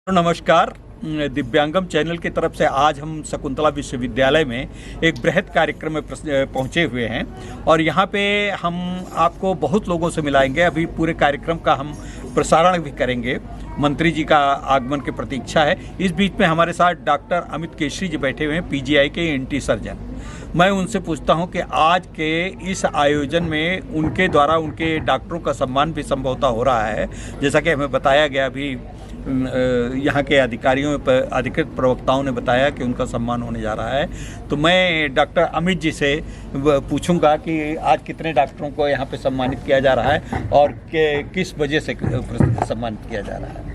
नमस्कार। दिव्यांगम चैनल की तरफ से आज हम शकुंतला विश्वविद्यालय में एक बृहद कार्यक्रम में पहुंचे हुए हैं और यहाँ पे हम आपको बहुत लोगों से मिलाएंगे। अभी पूरे कार्यक्रम का हम प्रसारण भी करेंगे। मंत्री जी का आगमन की प्रतीक्षा है। इस बीच में हमारे साथ डॉक्टर अमित केसरी जी बैठे हुए हैं, पीजीआई के एनटी सर्जन। मैं उनसे पूछता हूं कि आज के इस आयोजन में उनके द्वारा उनके डॉक्टरों का सम्मान भी संभवतः हो रहा है, जैसा कि हमें बताया गया। अभी यहाँ के अधिकृत प्रवक्ताओं ने बताया कि उनका सम्मान होने जा रहा है। तो मैं डॉक्टर अमित जी से पूछूंगा कि आज कितने डॉक्टरों को यहाँ पे सम्मानित किया जा रहा है और किस वजह से सम्मानित किया जा रहा है।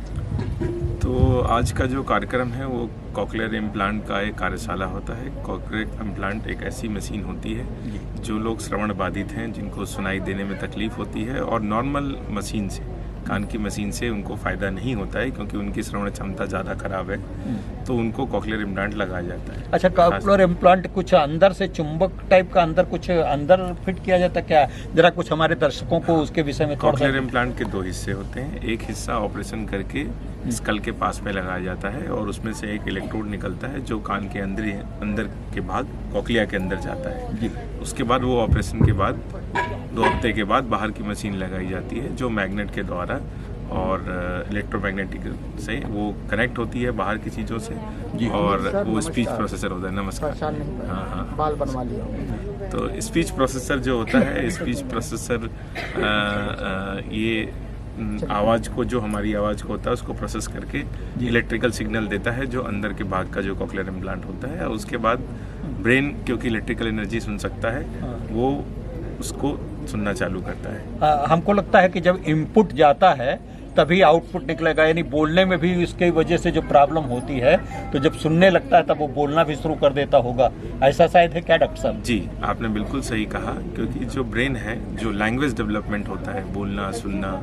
तो आज का जो कार्यक्रम है वो कॉकलियर इम्प्लांट का एक कार्यशाला होता है। कॉकलियर इम्प्लांट एक ऐसी मशीन होती है जो लोग श्रवण बाधित हैं, जिनको सुनाई देने में तकलीफ होती है और नॉर्मल मशीन से, कान की मशीन से उनको फ़ायदा नहीं होता है क्योंकि उनकी श्रवण क्षमता ज़्यादा खराब है, तो उनको कॉकलियर इम्प्लांट लगाया जाता है। अच्छा, कॉकलियर इम्प्लांट कुछ अंदर से चुंबक टाइप का अंदर कुछ अंदर फिट किया जाता है क्या? जरा कुछ हमारे दर्शकों को उसके विषय में। कॉकलियर इम्प्लांट के दो हिस्से होते हैं। एक हिस्सा ऑपरेशन करके स्कल के पास में लगाया जाता है और उसमें से एक इलेक्ट्रोड निकलता है जो कान के अंदर के भाग कॉकलिया के अंदर जाता है। उसके बाद वो ऑपरेशन के बाद 2 हफ्ते के बाद बाहर की मशीन लगाई जाती है जो मैग्नेट के द्वारा और इलेक्ट्रोमैग्नेटिक से वो कनेक्ट होती है बाहर की चीज़ों से और वो स्पीच प्रोसेसर होता है। नमस्कार। हाँ, बाल बनवा लिया। तो स्पीच प्रोसेसर जो होता है, स्पीच प्रोसेसर ये आवाज़ को, जो हमारी आवाज़ को होता है उसको प्रोसेस करके इलेक्ट्रिकल सिग्नल देता है जो अंदर के भाग का जो कॉकलियर इम्प्लांट होता है। और उसके बाद ब्रेन, क्योंकि इलेक्ट्रिकल एनर्जी सुन सकता है, वो उसको सुनना चालू करता है। हमको लगता है कि जब इनपुट जाता है तभी आउटपुट निकलेगा, यानी बोलने में भी इसके वजह से जो प्रॉब्लम होती है तो जब सुनने लगता है तब वो बोलना भी शुरू कर देता होगा। ऐसा शायद है क्या डॉक्टर साहब? जी, आपने बिल्कुल सही कहा। क्योंकि जो ब्रेन है, जो लैंग्वेज डेवलपमेंट होता है, बोलना सुनना,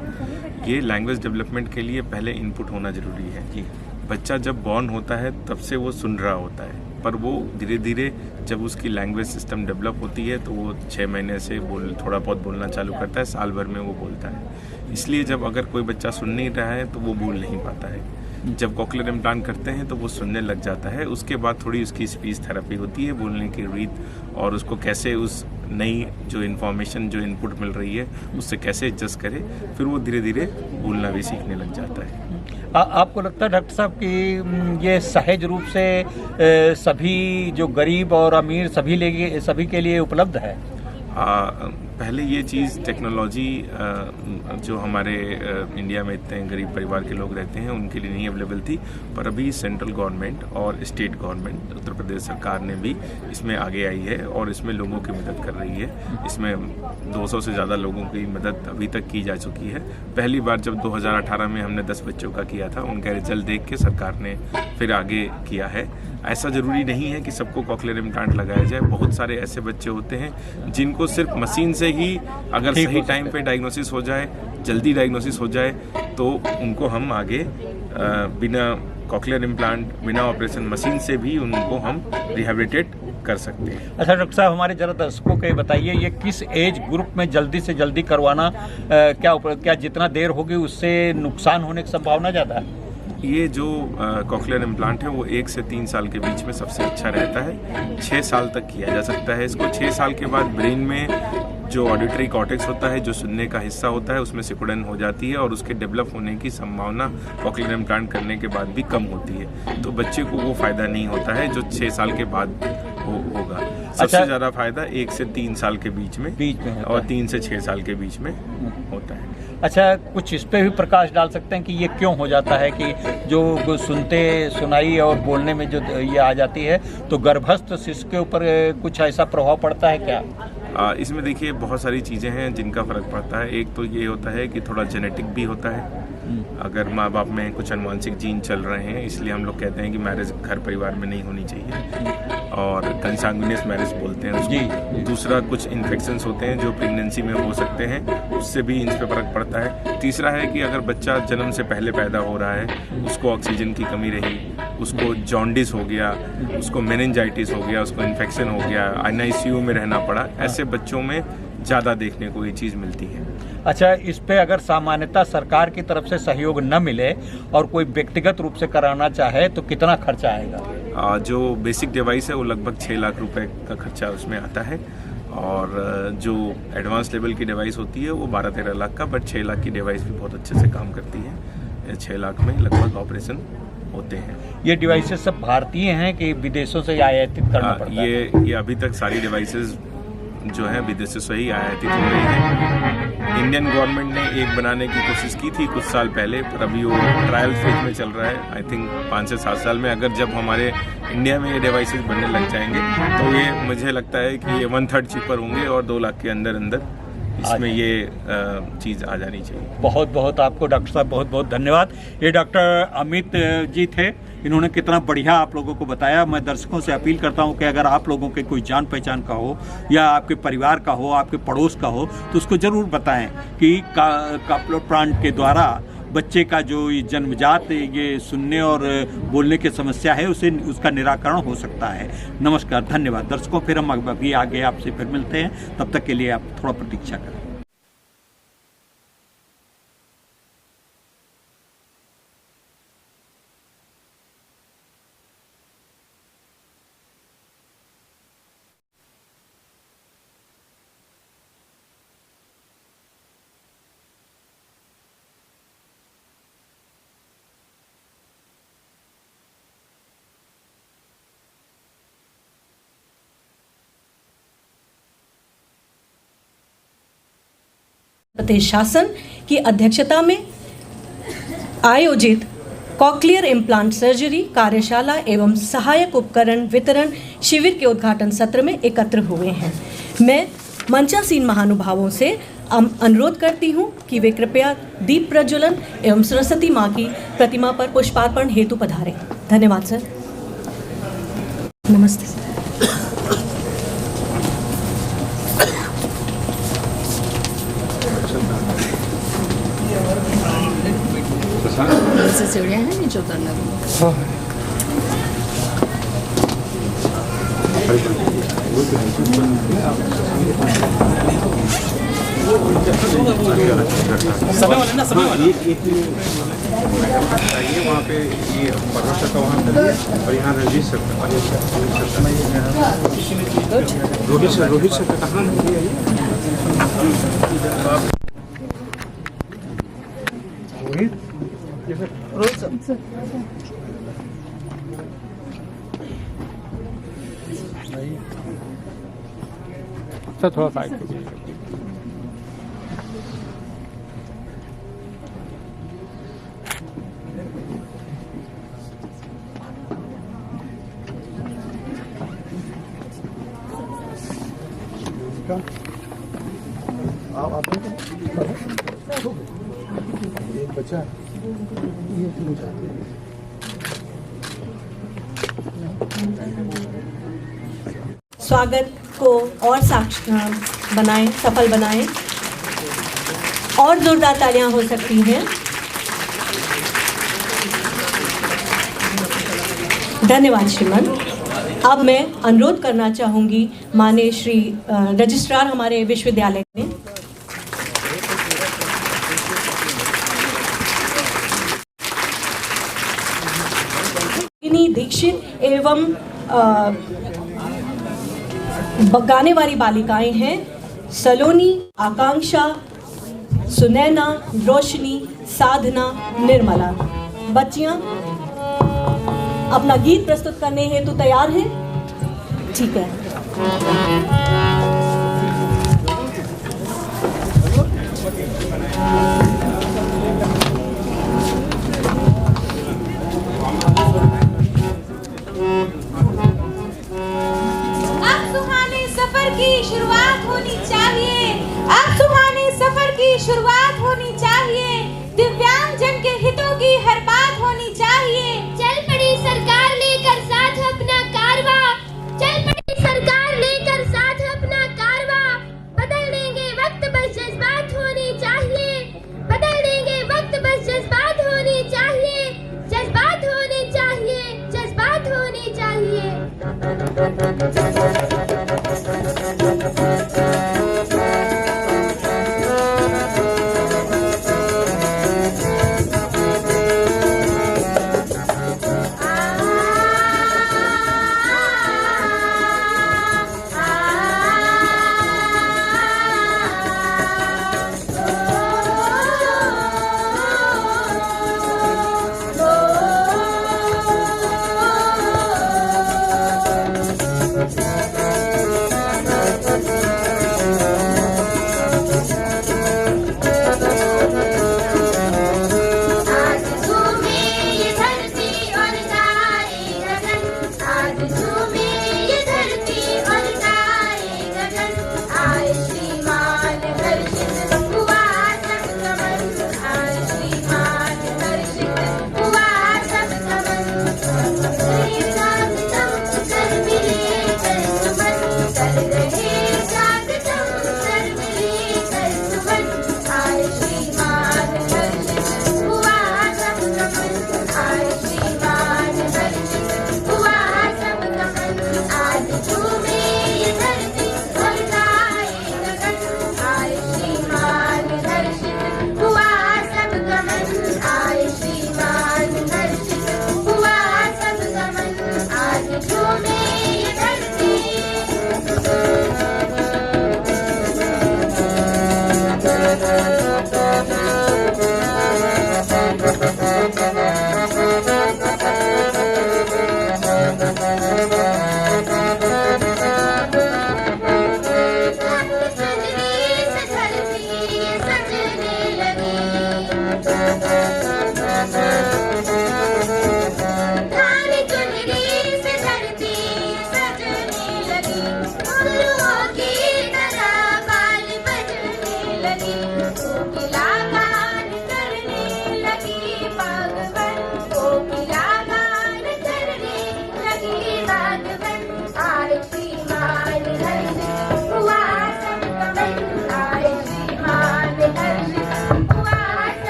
ये लैंग्वेज डेवलपमेंट के लिए पहले इनपुट होना ज़रूरी है। जी, बच्चा जब बॉर्न होता है तब से वो सुन रहा होता है, पर वो धीरे धीरे जब उसकी लैंग्वेज सिस्टम डेवलप होती है तो वो 6 महीने से थोड़ा बहुत बोलना चालू करता है, साल भर में वो बोलता है। इसलिए जब अगर कोई बच्चा सुन नहीं रहा है तो वो बोल नहीं पाता है। जब कॉकलियर इम्प्लांट करते हैं तो वो सुनने लग जाता है। उसके बाद थोड़ी उसकी स्पीच थेरेपी होती है, बोलने की रीत और उसको कैसे उस नई जो इन्फॉर्मेशन, जो इनपुट मिल रही है उससे कैसे एडजस्ट करे, फिर वो धीरे धीरे बोलना भी सीखने लग जाता है। आपको लगता है डॉक्टर साहब कि ये सहज रूप से सभी जो गरीब और अमीर सभी के लिए उपलब्ध है? पहले ये चीज़ टेक्नोलॉजी जो हमारे इंडिया में इतने गरीब परिवार के लोग रहते हैं उनके लिए नहीं अवेलेबल थी, पर अभी सेंट्रल गवर्नमेंट और स्टेट गवर्नमेंट, उत्तर प्रदेश सरकार ने भी इसमें आगे आई है और इसमें लोगों की मदद कर रही है। इसमें 200 से ज़्यादा लोगों की मदद अभी तक की जा चुकी है। पहली बार जब 2018 में हमने 10 बच्चों का किया था, उनका रिजल्ट देख के सरकार ने फिर आगे किया है। ऐसा ज़रूरी नहीं है कि सबको कॉकलियर इम्प्लांट लगाया जाए। बहुत सारे ऐसे बच्चे होते हैं जिनको सिर्फ मशीन से ही अगर सही टाइम पे डायग्नोसिस हो जाए, जल्दी डायग्नोसिस हो जाए, तो उनको हम आगे बिना कॉकलियर इम्प्लांट, बिना ऑपरेशन, मशीन से भी उनको हम रिहेबिलिटेट कर सकते हैं। अच्छा डॉक्टर साहब, हमारे जरा दर्शकों को बताइए, ये किस एज ग्रुप में जल्दी से जल्दी करवाना क्या जितना देर होगी उससे नुकसान होने की संभावना ज़्यादा है? ये जो कॉकलियर इम्प्लांट है वो 1 से 3 साल के बीच में सबसे अच्छा रहता है। 6 साल तक किया जा सकता है इसको। 6 साल के बाद ब्रेन में जो ऑडिटरी कॉर्टेक्स होता है, जो सुनने का हिस्सा होता है, उसमें सिकुड़न हो जाती है और उसके डेवलप होने की संभावना कॉकलियर इम्प्लांट करने के बाद भी कम होती है। तो बच्चे को वो फ़ायदा नहीं होता है जो 6 साल के बाद होगा। सबसे ज़्यादा फायदा 1 से 3 साल के बीच में और 3 से 6 साल के बीच में होता है। अच्छा, कुछ इस पे भी प्रकाश डाल सकते हैं कि ये क्यों हो जाता है कि जो सुनाई और बोलने में जो ये आ जाती है, तो गर्भस्थ शिशु के ऊपर कुछ ऐसा प्रभाव पड़ता है क्या? इसमें देखिए बहुत सारी चीज़ें हैं जिनका फ़र्क पड़ता है। एक तो ये होता है कि थोड़ा जेनेटिक भी होता है। अगर माँ बाप में कुछ अनुवांशिक जीन चल रहे हैं, इसलिए हम लोग कहते हैं कि मैरिज घर परिवार में नहीं होनी चाहिए और कंसांगुइनियस मैरिज बोलते हैं उसको। दूसरा, कुछ इन्फेक्शंस होते हैं जो प्रेगनेंसी में हो सकते हैं, उससे भी इन पर फ़र्क पड़ता है। तीसरा है कि अगर बच्चा जन्म से पहले पैदा हो रहा है, उसको ऑक्सीजन की कमी रही, उसको जॉन्डिस हो गया, उसको मेनिंजाइटिस हो गया, उसको इन्फेक्शन हो गया, NICU में रहना पड़ा, ऐसे बच्चों में ज़्यादा देखने को ये चीज़ मिलती है। अच्छा, इस पे अगर सामान्यतः सरकार की तरफ से सहयोग न मिले और कोई व्यक्तिगत रूप से कराना चाहे तो कितना खर्चा आएगा? जो बेसिक डिवाइस है वो लगभग 6 लाख रुपए का खर्चा उसमें आता है, और जो एडवांस लेवल की डिवाइस होती है वो 12-13 लाख का, बट 6 लाख की डिवाइस भी बहुत अच्छे से काम करती है। 6 लाख में लगभग ऑपरेशन होते हैं। ये डिवाइसेस सब भारतीय हैं कि विदेशों से आयातित करना पड़ता है? ये अभी तक सारी डिवाइसेस जो है विदेशों से ही आयातित हो रही है। इंडियन गवर्नमेंट ने एक बनाने की कोशिश की थी कुछ साल पहले, पर अभी वो ट्रायल फेज में चल रहा है। आई थिंक 5 से 7 साल में अगर जब हमारे इंडिया में ये डिवाइसेस बनने लग जाएंगे तो ये मुझे लगता है कि ये 1/3 चीपर होंगे और 2 लाख के अंदर अंदर इसमें ये चीज़ आ जानी चाहिए। बहुत बहुत आपको डॉक्टर साहब बहुत बहुत धन्यवाद। ये डॉक्टर अमित जी थे, इन्होंने कितना बढ़िया आप लोगों को बताया। मैं दर्शकों से अपील करता हूं कि अगर आप लोगों के कोई जान पहचान का हो या आपके परिवार का हो, आपके पड़ोस का हो, तो उसको ज़रूर बताएं कि काप्लो प्लांट के द्वारा बच्चे का जो जन्मजात ये सुनने और बोलने की समस्या है उसका निराकरण हो सकता है। नमस्कार, धन्यवाद दर्शकों। फिर हम अभी आगे आपसे फिर मिलते हैं, तब तक के लिए आप थोड़ा प्रतीक्षा करें। प्रदेश शासन की अध्यक्षता में आयोजित कॉक्लियर इम्प्लांट सर्जरी कार्यशाला एवं सहायक उपकरण वितरण शिविर के उद्घाटन सत्र में एकत्र हुए हैं। मैं मंचासीन महानुभावों से अनुरोध करती हूं कि वे कृपया दीप प्रज्वलन एवं सरस्वती मां की प्रतिमा पर पुष्पार्पण हेतु पधारें। धन्यवाद सर। नमस्ते सर। ऐसे सीढ़ियाँ हैं नीचे उतरने को। समय वाले ना, समय वाले वहाँ पे ये परवश का वहाँ और यहाँ रंजीत सर का रोहित सर का कहाँ सर थोड़ा साइड बच्चा स्वागत को और बनाएं, सफल बनाएं और जोरदार तालियां हो सकती हैं। धन्यवाद श्रीमान। अब मैं अनुरोध करना चाहूंगी माननीय श्री रजिस्ट्रार हमारे विश्वविद्यालय में दीक्षित एवं गाने वाली बालिकाएं हैं सलोनी, आकांक्षा, सुनैना, रोशनी, साधना, निर्मला। बच्चियां अपना गीत प्रस्तुत करने हेतु तैयार हैं? ठीक है। शुरुआत होनी चाहिए, अब सुहाने सफर की शुरुआत होनी चाहिए, दिव्यांग जन के हितों की हर बात होनी चाहिए। चल पड़ी सरकार लेकर साथ अपना कारवा, चल पड़ी सरकार लेकर साथ अपना कारवा, बदल देंगे वक्त बस जज्बात होनी चाहिए, बदल देंगे वक्त बस जज्बात होनी चाहिए, जज्बात होने चाहिए।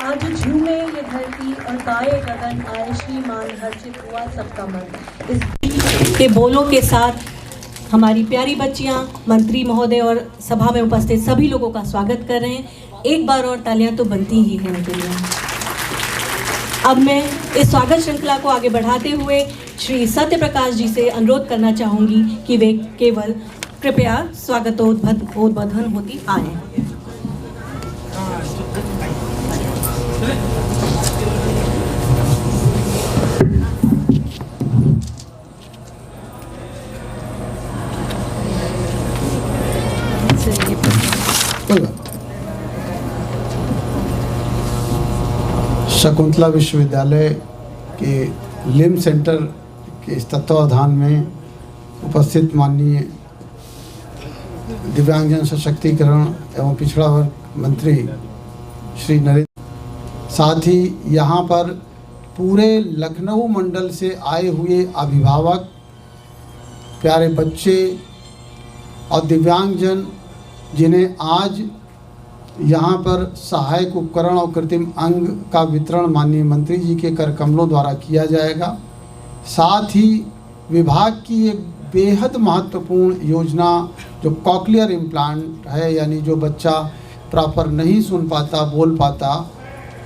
आज झूमे ये धरती और गाए गगन, आए श्रीमान हर्षित हुआ सबका मन। इस के बोलों के साथ हमारी प्यारी बच्चियां मंत्री महोदय और सभा में उपस्थित सभी लोगों का स्वागत कर रहे हैं। एक बार और तालियां तो बनती ही हैं उनके लिए। अब मैं इस स्वागत श्रृंखला को आगे बढ़ाते हुए श्री सत्य प्रकाश जी से अनुरोध करना चाहूँगी कि वे केवल कृपया स्वागतोद्बोधन होती आए। शकुंतला विश्वविद्यालय के लिम सेंटर के इस तत्वावधान में उपस्थित माननीय दिव्यांगजन सशक्तिकरण एवं पिछड़ा वर्ग मंत्री श्री नरेंद्र, साथ ही यहाँ पर पूरे लखनऊ मंडल से आए हुए अभिभावक, प्यारे बच्चे और दिव्यांगजन जिन्हें आज यहाँ पर सहायक उपकरण और कृत्रिम अंग का वितरण माननीय मंत्री जी के कर कमलों द्वारा किया जाएगा। साथ ही विभाग की एक बेहद महत्वपूर्ण योजना जो कॉक्लियर इम्प्लांट है, यानी जो बच्चा प्रॉपर नहीं सुन पाता, बोल पाता,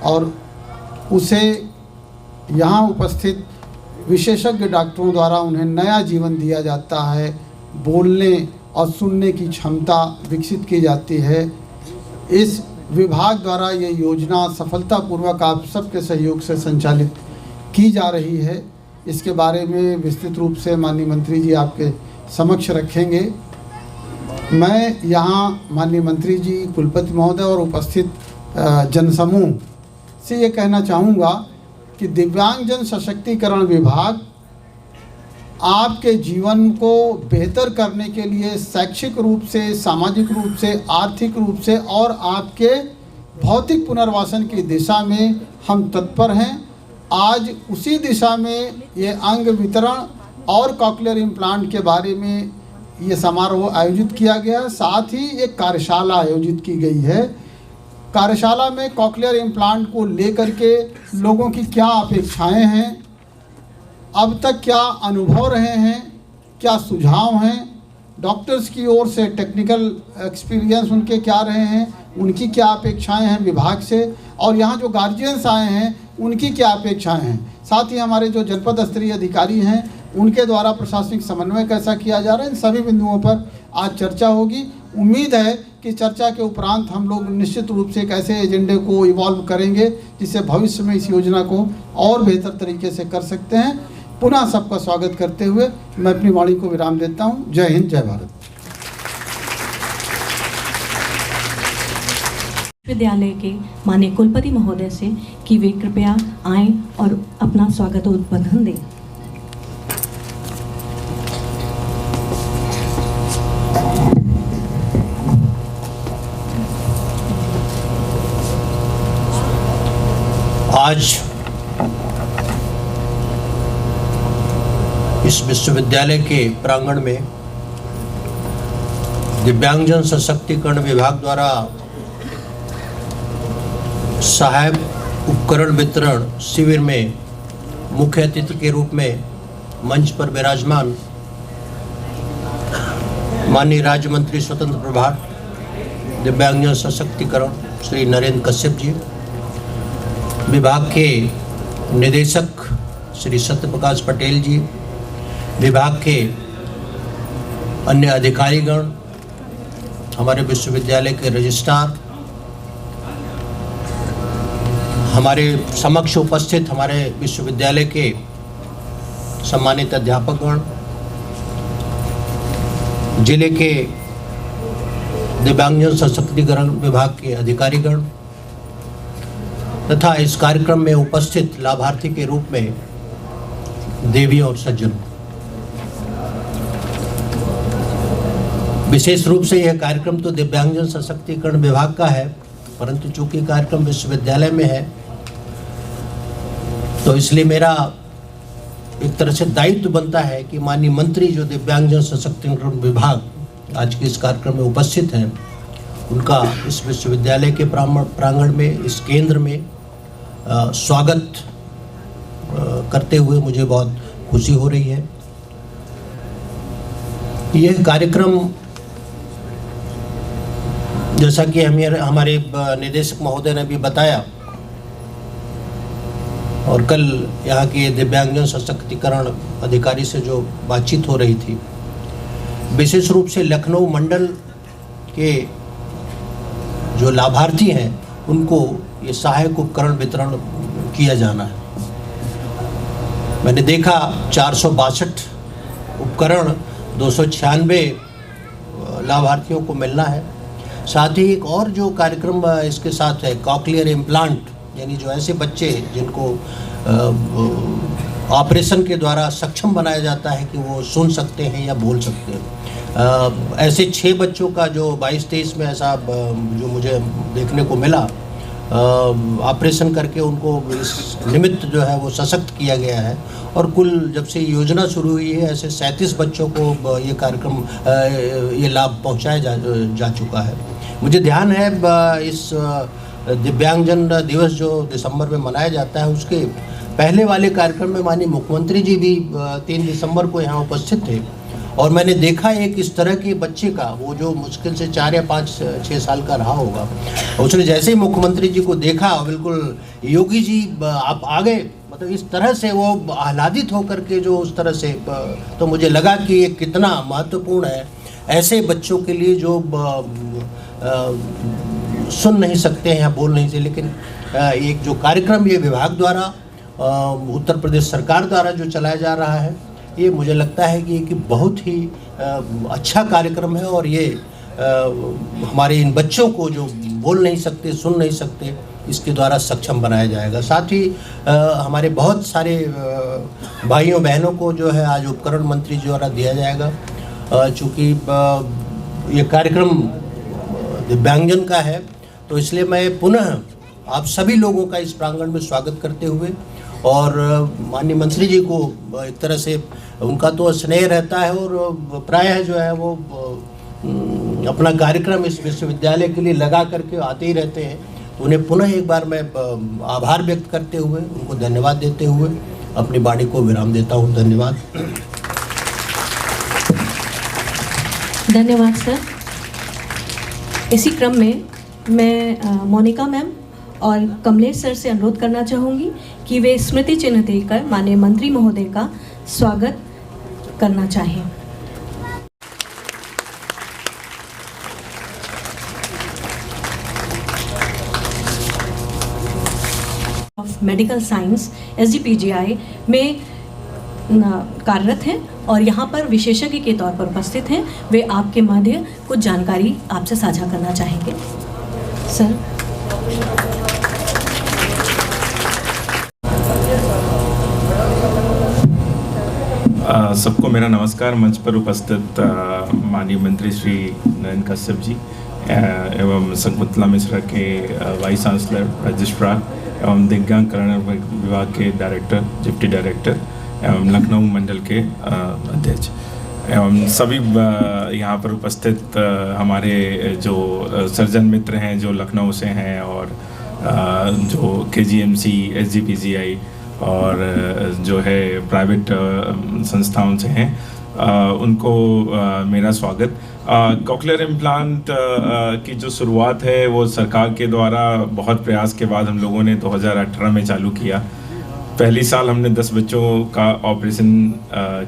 और उसे यहाँ उपस्थित विशेषज्ञ डॉक्टरों द्वारा उन्हें नया जीवन दिया जाता है, बोलने और सुनने की क्षमता विकसित की जाती है। इस विभाग द्वारा ये योजना सफलतापूर्वक आप सबके सहयोग से संचालित की जा रही है। इसके बारे में विस्तृत रूप से माननीय मंत्री जी आपके समक्ष रखेंगे। मैं यहाँ माननीय मंत्री जी, कुलपति महोदय और उपस्थित जनसमूह से ये कहना चाहूँगा कि दिव्यांगजन सशक्तिकरण विभाग आपके जीवन को बेहतर करने के लिए शैक्षिक रूप से, सामाजिक रूप से, आर्थिक रूप से और आपके भौतिक पुनर्वासन की दिशा में हम तत्पर हैं। आज उसी दिशा में ये अंग वितरण और कॉक्लियर इम्प्लांट के बारे में ये समारोह आयोजित किया गया। साथ ही एक कार्यशाला आयोजित की गई है। कार्यशाला में कॉक्लियर इम्प्लांट को लेकर के लोगों की क्या अपेक्षाएं हैं, अब तक क्या अनुभव रहे हैं, क्या सुझाव हैं, डॉक्टर्स की ओर से टेक्निकल एक्सपीरियंस उनके क्या रहे हैं, उनकी क्या अपेक्षाएं हैं विभाग से, और यहाँ जो गार्जियंस आए हैं उनकी क्या अपेक्षाएं हैं। साथ ही हमारे जो जनपद स्तरीय अधिकारी हैं उनके द्वारा प्रशासनिक समन्वय कैसा किया जा रहा है, इन सभी बिंदुओं पर आज चर्चा होगी। उम्मीद है कि चर्चा के उपरांत हम लोग निश्चित रूप से एक ऐसे एजेंडे को इवॉल्व करेंगे जिससे भविष्य में इस योजना को और बेहतर तरीके से कर सकते हैं। पुनः सबका स्वागत करते हुए मैं अपनी वाणी को विराम देता हूँ। जय हिंद, जय भारत। विद्यालय के माननीय कुलपति महोदय से कि वे कृपया आएं और अपना स्वागतोद्बोधन दें। आज इस विश्वविद्यालय के प्रांगण में दिव्यांगजन सशक्तिकरण विभाग द्वारा सहायक उपकरण वितरण शिविर में मुख्य अतिथि के रूप में मंच पर विराजमान माननीय राज्य मंत्री स्वतंत्र प्रभार दिव्यांगजन सशक्तिकरण श्री नरेंद्र कश्यप जी, विभाग के निदेशक श्री सत्यप्रकाश पटेल जी, विभाग के अन्य अधिकारीगण, हमारे विश्वविद्यालय के रजिस्ट्रार, हमारे समक्ष उपस्थित हमारे विश्वविद्यालय के सम्मानित अध्यापकगण, जिले के दिव्यांगजन सशक्तिकरण विभाग के अधिकारीगण तथा इस कार्यक्रम में उपस्थित लाभार्थी के रूप में देवी और सज्जनों, विशेष रूप से यह कार्यक्रम तो दिव्यांगजन सशक्तिकरण विभाग का है, परंतु चूंकि कार्यक्रम विश्वविद्यालय में है तो इसलिए मेरा एक तरह से दायित्व बनता है कि माननीय मंत्री जो दिव्यांगजन सशक्तिकरण विभाग आज के इस कार्यक्रम में उपस्थित हैं, उनका इस विश्वविद्यालय के प्रांगण में, इस केंद्र में स्वागत करते हुए मुझे बहुत खुशी हो रही है। यह कार्यक्रम जैसा कि हमारे निदेशक महोदय ने भी बताया और कल यहाँ के दिव्यांगजन सशक्तिकरण अधिकारी से जो बातचीत हो रही थी, विशेष रूप से लखनऊ मंडल के जो लाभार्थी हैं उनको ये सहायक उपकरण वितरण किया जाना है। मैंने देखा 462 उपकरण 296 लाभार्थियों को मिलना है। साथ ही एक और जो कार्यक्रम इसके साथ है, कॉकलियर इम्प्लांट, यानी जो ऐसे बच्चे जिनको ऑपरेशन के द्वारा सक्षम बनाया जाता है कि वो सुन सकते हैं या बोल सकते हैं, ऐसे 6 बच्चों का जो 22-23 में ऐसा जो मुझे देखने को मिला, ऑपरेशन करके उनको इस निमित्त जो है वो सशक्त किया गया है। और कुल जब से योजना शुरू हुई है ऐसे 37 बच्चों को ये कार्यक्रम ये लाभ पहुंचाया जा चुका है। मुझे ध्यान है इस दिव्यांगजन दिवस जो दिसंबर में मनाया जाता है उसके पहले वाले कार्यक्रम में माननीय मुख्यमंत्री जी भी 3 दिसंबर को यहाँ उपस्थित थे और मैंने देखा एक इस तरह के बच्चे का, वो जो मुश्किल से 4 या 5-6 साल का रहा होगा, उसने जैसे ही मुख्यमंत्री जी को देखा बिल्कुल योगी जी आप आ गए, मतलब इस तरह से वो आह्लादित होकर के जो उस तरह से, तो मुझे लगा कि ये कितना महत्वपूर्ण है ऐसे बच्चों के लिए जो सुन नहीं सकते हैं या बोल नहीं सकते, लेकिन एक जो कार्यक्रम ये विभाग द्वारा उत्तर प्रदेश सरकार द्वारा जो चलाया जा रहा है, ये मुझे लगता है कि बहुत ही अच्छा कार्यक्रम है और ये हमारे इन बच्चों को जो बोल नहीं सकते, सुन नहीं सकते, इसके द्वारा सक्षम बनाया जाएगा। साथ ही हमारे बहुत सारे भाइयों बहनों को जो है आज उपकरण मंत्री द्वारा दिया जाएगा। चूँकि ये कार्यक्रम दिव्यांगजन का है तो इसलिए मैं पुनः आप सभी लोगों का इस प्रांगण में स्वागत करते हुए और माननीय मंत्री जी को एक तरह से उनका तो स्नेह रहता है और प्रायः जो है वो अपना कार्यक्रम इस विश्वविद्यालय के लिए लगा करके आते ही रहते हैं, तो उन्हें पुनः एक बार मैं आभार व्यक्त करते हुए उनको धन्यवाद देते हुए अपनी वाणी को विराम देता हूँ। धन्यवाद। धन्यवाद सर। इसी क्रम में मैं मोनिका मैम और कमलेश सर से अनुरोध करना चाहूँगी कि वे स्मृति चिन्ह देकर माननीय मंत्री महोदय का स्वागत करना चाहें। ऑफ मेडिकल साइंस SGPGI में कार्यरत हैं और यहाँ पर विशेषज्ञ के तौर पर उपस्थित हैं। वे आपके मध्य कुछ जानकारी आपसे साझा करना चाहेंगे। सर। सबको मेरा नमस्कार। मंच पर उपस्थित माननीय मंत्री श्री नयन कश्यप जी एवं शकुंतला मिश्रा के वाइस चांसलर, रजिस्ट्रार एवं दिव्यांग कल्याण विभाग के डायरेक्टर, डिप्टी डायरेक्टर एवं लखनऊ मंडल के अध्यक्ष एवं सभी यहाँ पर उपस्थित हमारे जो सर्जन मित्र हैं जो लखनऊ से हैं और जो KGMC, SGPGI और जो है प्राइवेट संस्थाओं से हैं, उनको मेरा स्वागत। कॉकलियर इम्प्लांट की जो शुरुआत है वो सरकार के द्वारा बहुत प्रयास के बाद हम लोगों ने 2018 में चालू किया। पहली साल हमने 10 बच्चों का ऑपरेशन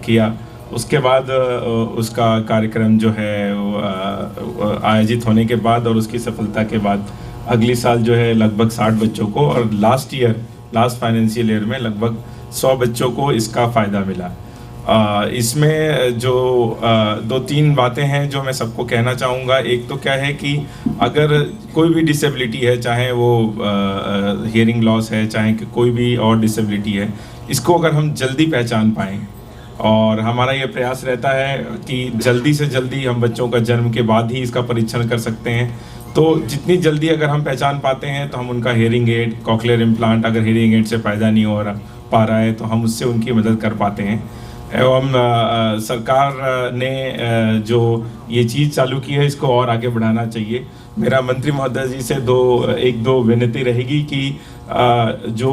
किया। उसके बाद उसका कार्यक्रम जो है आयोजित होने के बाद और उसकी सफलता के बाद अगली साल जो है लगभग 60 बच्चों को और लास्ट फाइनेंशियल ईयर में लगभग 100 बच्चों को इसका फ़ायदा मिला। इसमें जो 2-3 बातें हैं जो मैं सबको कहना चाहूँगा। एक तो क्या है कि अगर कोई भी डिसेबिलिटी है, चाहे वो हियरिंग लॉस है, चाहे कि कोई भी और डिसेबिलिटी है, इसको अगर हम जल्दी पहचान पाएँ और हमारा ये प्रयास रहता है कि जल्दी से जल्दी हम बच्चों का जन्म के बाद ही इसका परीक्षण कर सकते हैं। तो जितनी जल्दी अगर हम पहचान पाते हैं तो हम उनका हियरिंग एड, कॉकलियर इम्प्लांट अगर हियरिंग एड से फ़ायदा नहीं हो पा रहा है तो हम उससे उनकी मदद कर पाते हैं। एवं सरकार ने जो ये चीज़ चालू की है इसको और आगे बढ़ाना चाहिए। मेरा मंत्री महोदय जी से एक दो विनती रहेगी कि जो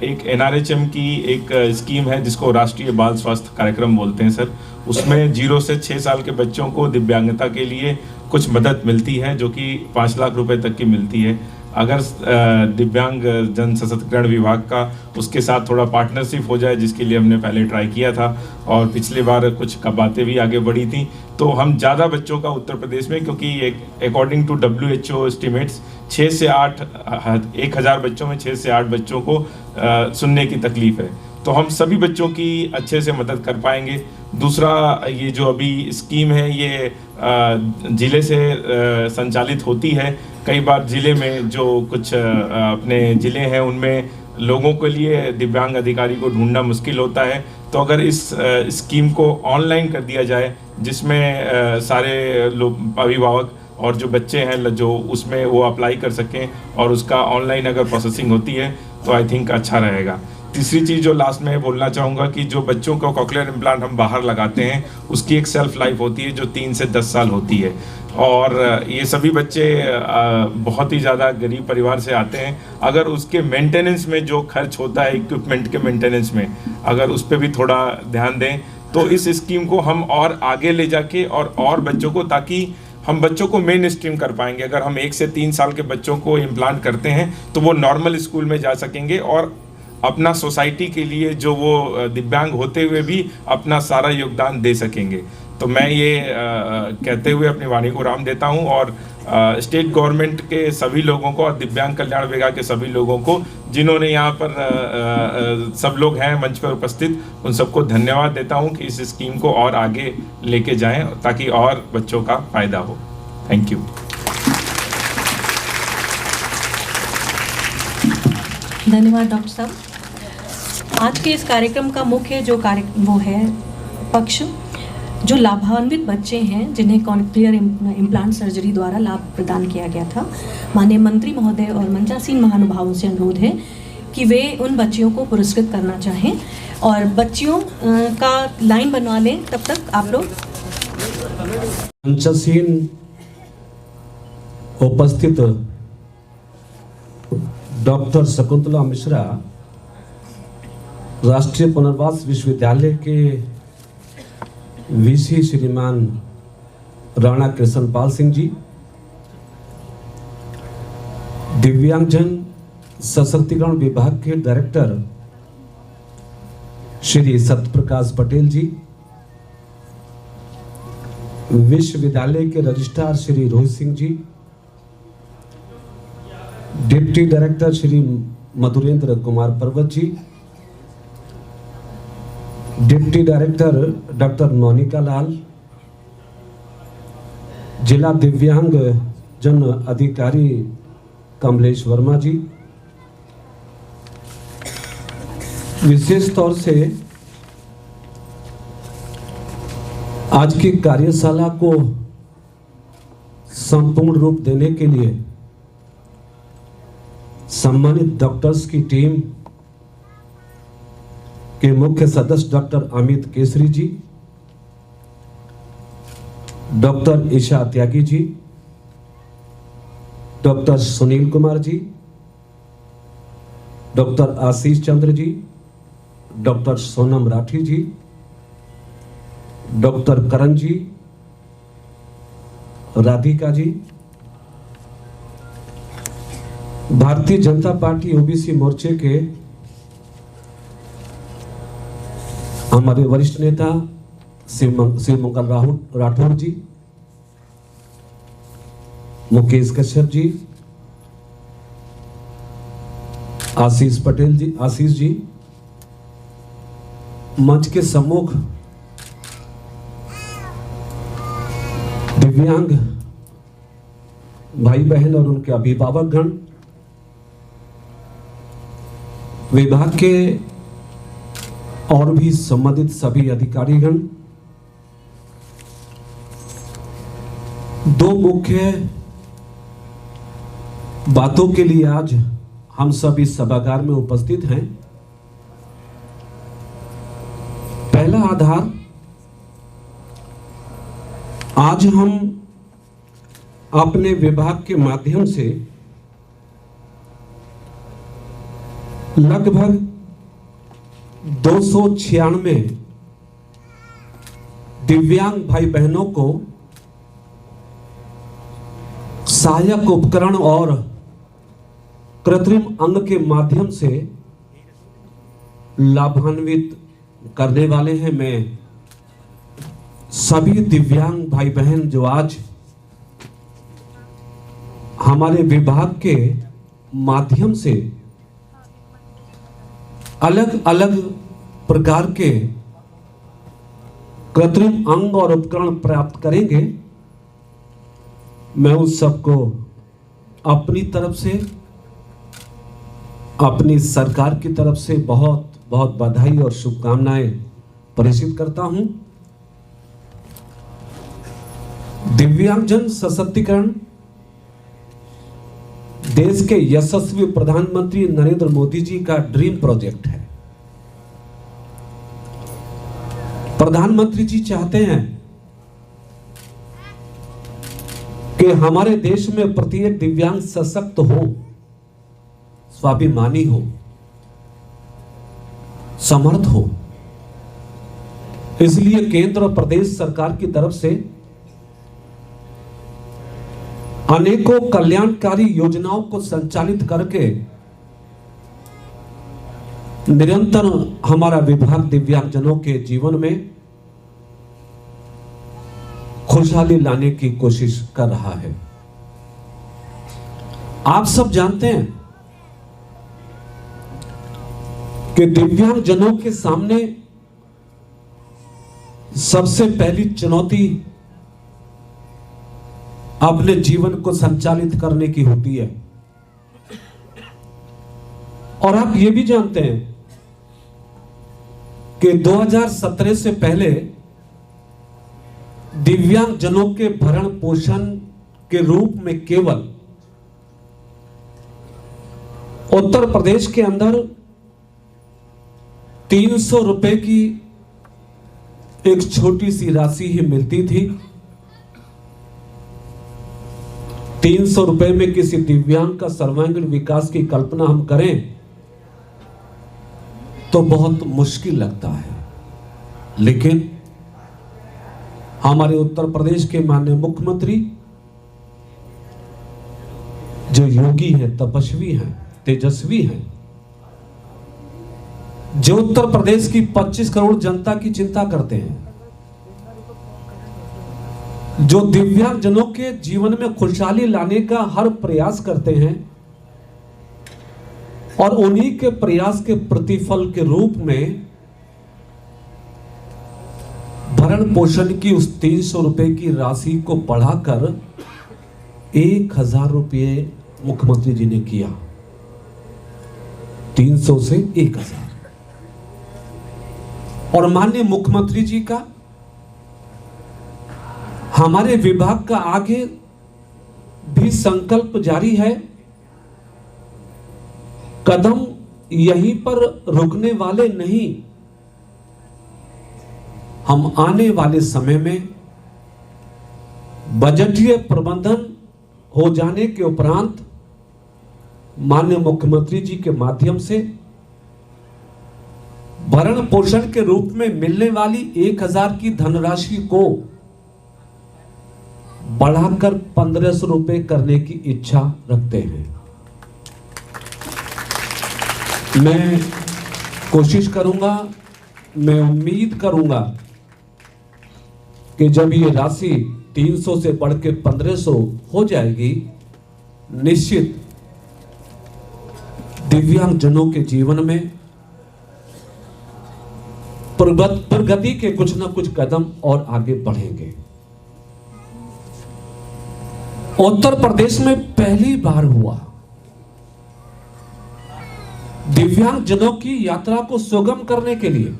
एक NRHM की एक स्कीम है जिसको राष्ट्रीय बाल स्वास्थ्य कार्यक्रम बोलते हैं सर, उसमें 0 से 6 साल के बच्चों को दिव्यांगता के लिए कुछ मदद मिलती है जो कि 5 लाख रुपए तक की मिलती है। अगर दिव्यांग जन सशक्तिकरण विभाग का उसके साथ थोड़ा पार्टनरशिप हो जाए, जिसके लिए हमने पहले ट्राई किया था और पिछली बार कुछ बातें भी आगे बढ़ी थी, तो हम ज़्यादा बच्चों का उत्तर प्रदेश में, क्योंकि अकॉर्डिंग टू WHO एस्टिमेट्स 6 से 8 1000 बच्चों में 6 से 8 बच्चों को सुनने की तकलीफ है, तो हम सभी बच्चों की अच्छे से मदद कर पाएंगे। दूसरा, ये जो अभी स्कीम है ये ज़िले से संचालित होती है। कई बार ज़िले में जो कुछ अपने ज़िले हैं उनमें लोगों के लिए दिव्यांग अधिकारी को ढूंढना मुश्किल होता है, तो अगर इस स्कीम को ऑनलाइन कर दिया जाए जिसमें सारे लोग अभिभावक और जो बच्चे हैं जो उसमें वो अप्लाई कर सकें और उसका ऑनलाइन अगर प्रोसेसिंग होती है तो आई थिंक अच्छा रहेगा। तीसरी चीज़ जो लास्ट में बोलना चाहूँगा कि जो बच्चों का कॉकलियर इम्प्लांट हम बाहर लगाते हैं उसकी एक सेल्फ लाइफ होती है जो 3 से 10 साल होती है, और ये सभी बच्चे बहुत ही ज़्यादा गरीब परिवार से आते हैं। अगर उसके मेंटेनेंस में जो खर्च होता है इक्विपमेंट के मेंटेनेंस में, अगर उस पर भी थोड़ा ध्यान दें तो इस स्कीम को हम और आगे ले जाके और बच्चों को, ताकि हम बच्चों को मेन स्ट्रीम कर पाएंगे। अगर हम 1 से 3 साल के बच्चों को इम्प्लांट करते हैं तो वो नॉर्मल स्कूल में जा सकेंगे और अपना सोसाइटी के लिए जो वो दिव्यांग होते हुए भी अपना सारा योगदान दे सकेंगे। तो मैं ये कहते हुए अपनी वाणी को राम देता हूँ और स्टेट गवर्नमेंट के सभी लोगों को और दिव्यांग कल्याण विभाग के सभी लोगों को जिन्होंने यहाँ पर सब लोग हैं मंच पर उपस्थित, उन सबको धन्यवाद देता हूँ कि इस स्कीम को और आगे लेके जाएं ताकि और बच्चों का फायदा हो। Thank you. धन्यवाद डॉक्टर साहब। आज के इस कार्यक्रम का मुख्य जो वो है पक्ष, जो लाभान्वित बच्चे हैं जिन्हें कॉकलियर इम्प्लांट सर्जरी द्वारा लाभ प्रदान किया गया था, माननीय मंत्री महोदय और मंचासीन महानुभावों से अनुरोध है कि वे उन बच्चियों को पुरस्कृत करना चाहें और बच्चियों का लाइन बनवा लें। तब तक आप लोग मंचासीन उपस्थित डॉक्टर शकुंतला मिश्रा, राष्ट्रीय पुनर्वास विश्वविद्यालय के VC श्रीमान राणा कृष्णपाल सिंह जी, दिव्यांगजन सशक्तिकरण विभाग के डायरेक्टर श्री सत्यप्रकाश पटेल जी, विश्वविद्यालय के registrar Shri Rohit Singh ji, deputy director Shri Madhurendra Kumar पर्वत जी, डिप्टी डायरेक्टर डॉक्टर मोनिका लाल, जिला दिव्यांग जन अधिकारी कमलेश वर्मा जी, विशेष तौर से आज की कार्यशाला को संपूर्ण रूप देने के लिए सम्मानित डॉक्टर्स की टीम के मुख्य सदस्य डॉक्टर अमित केसरी जी, doctor Isha Tyagi ji, doctor Sunil Kumar ji, doctor आशीष चंद्र जी, डॉक्टर सोनम राठी जी, डॉक्टर करण जी, राधिका जी, भारतीय जनता पार्टी ओबीसी मोर्चे के हमारे वरिष्ठ नेता शिव मंगल राठौर जी, मुकेश कश्यप जी, आशीष पटेल जी, आशीष जी, मंच के सम्मुख दिव्यांग भाई बहन और उनके अभिभावकगण, विभाग के और भी संबंधित सभी अधिकारीगण, दो मुख्य बातों के लिए आज हम सब इस सभागार में उपस्थित हैं। पहला आधार, आज हम अपने विभाग के माध्यम से लगभग 296 दिव्यांग भाई बहनों को सहायक उपकरण और कृत्रिम अंग के माध्यम से लाभान्वित करने वाले हैं। मैं सभी दिव्यांग भाई बहन जो आज हमारे विभाग के माध्यम से अलग अलग प्रकार के कृत्रिम अंग और उपकरण प्राप्त करेंगे, मैं उस सबको अपनी तरफ से, अपनी सरकार की तरफ से बहुत बहुत बधाई और शुभकामनाएं प्रेषित करता हूं। दिव्यांगजन सशक्तिकरण देश के यशस्वी प्रधानमंत्री नरेंद्र मोदी जी का ड्रीम प्रोजेक्ट है। प्रधानमंत्री जी चाहते हैं कि हमारे देश में प्रत्येक दिव्यांग सशक्त हो, स्वाभिमानी हो, समर्थ हो। इसलिए केंद्र और प्रदेश सरकार की तरफ से अनेकों कल्याणकारी योजनाओं को संचालित करके निरंतर हमारा विभाग दिव्यांगजनों के जीवन में खुशहाली लाने की कोशिश कर रहा है। आप सब जानते हैं कि दिव्यांगजनों के सामने सबसे पहली चुनौती अपने जीवन को संचालित करने की होती है। और आप ये भी जानते हैं कि 2017 से पहले दिव्यांगजनों के भरण पोषण के रूप में केवल उत्तर प्रदेश के अंदर 300 रुपए की एक छोटी सी राशि ही मिलती थी। 300 रुपए में किसी दिव्यांग का सर्वांगीण विकास की कल्पना हम करें तो बहुत मुश्किल लगता है, लेकिन हमारे उत्तर प्रदेश के माननीय मुख्यमंत्री जो योगी हैं, तपस्वी हैं, तेजस्वी हैं, जो उत्तर प्रदेश की 25 करोड़ जनता की चिंता करते हैं, जो दिव्यांगजनों के जीवन में खुशहाली लाने का हर प्रयास करते हैं और उन्हीं के प्रयास के प्रतिफल के रूप में भरण पोषण की उस 300 रुपए की राशि को बढ़ाकर 1000 रुपये मुख्यमंत्री जी ने किया। 300 से 1000। और माननीय मुख्यमंत्री जी का, हमारे विभाग का आगे भी संकल्प जारी है। कदम यहीं पर रुकने वाले नहीं। हम आने वाले समय में बजटीय प्रबंधन हो जाने के उपरांत माननीय मुख्यमंत्री जी के माध्यम से भरण पोषण के रूप में मिलने वाली 1000 की धनराशि को बढ़ाकर 1500 रुपए करने की इच्छा रखते हैं। मैं कोशिश करूंगा, मैं उम्मीद करूंगा कि जब ये राशि 300 से बढ़ के 1500 हो जाएगी, निश्चित दिव्यांगजनों के जीवन में प्रगति के कुछ ना कुछ कदम और आगे बढ़ेंगे। उत्तर प्रदेश में पहली बार हुआ दिव्यांगजनों की यात्रा को सुगम करने के लिए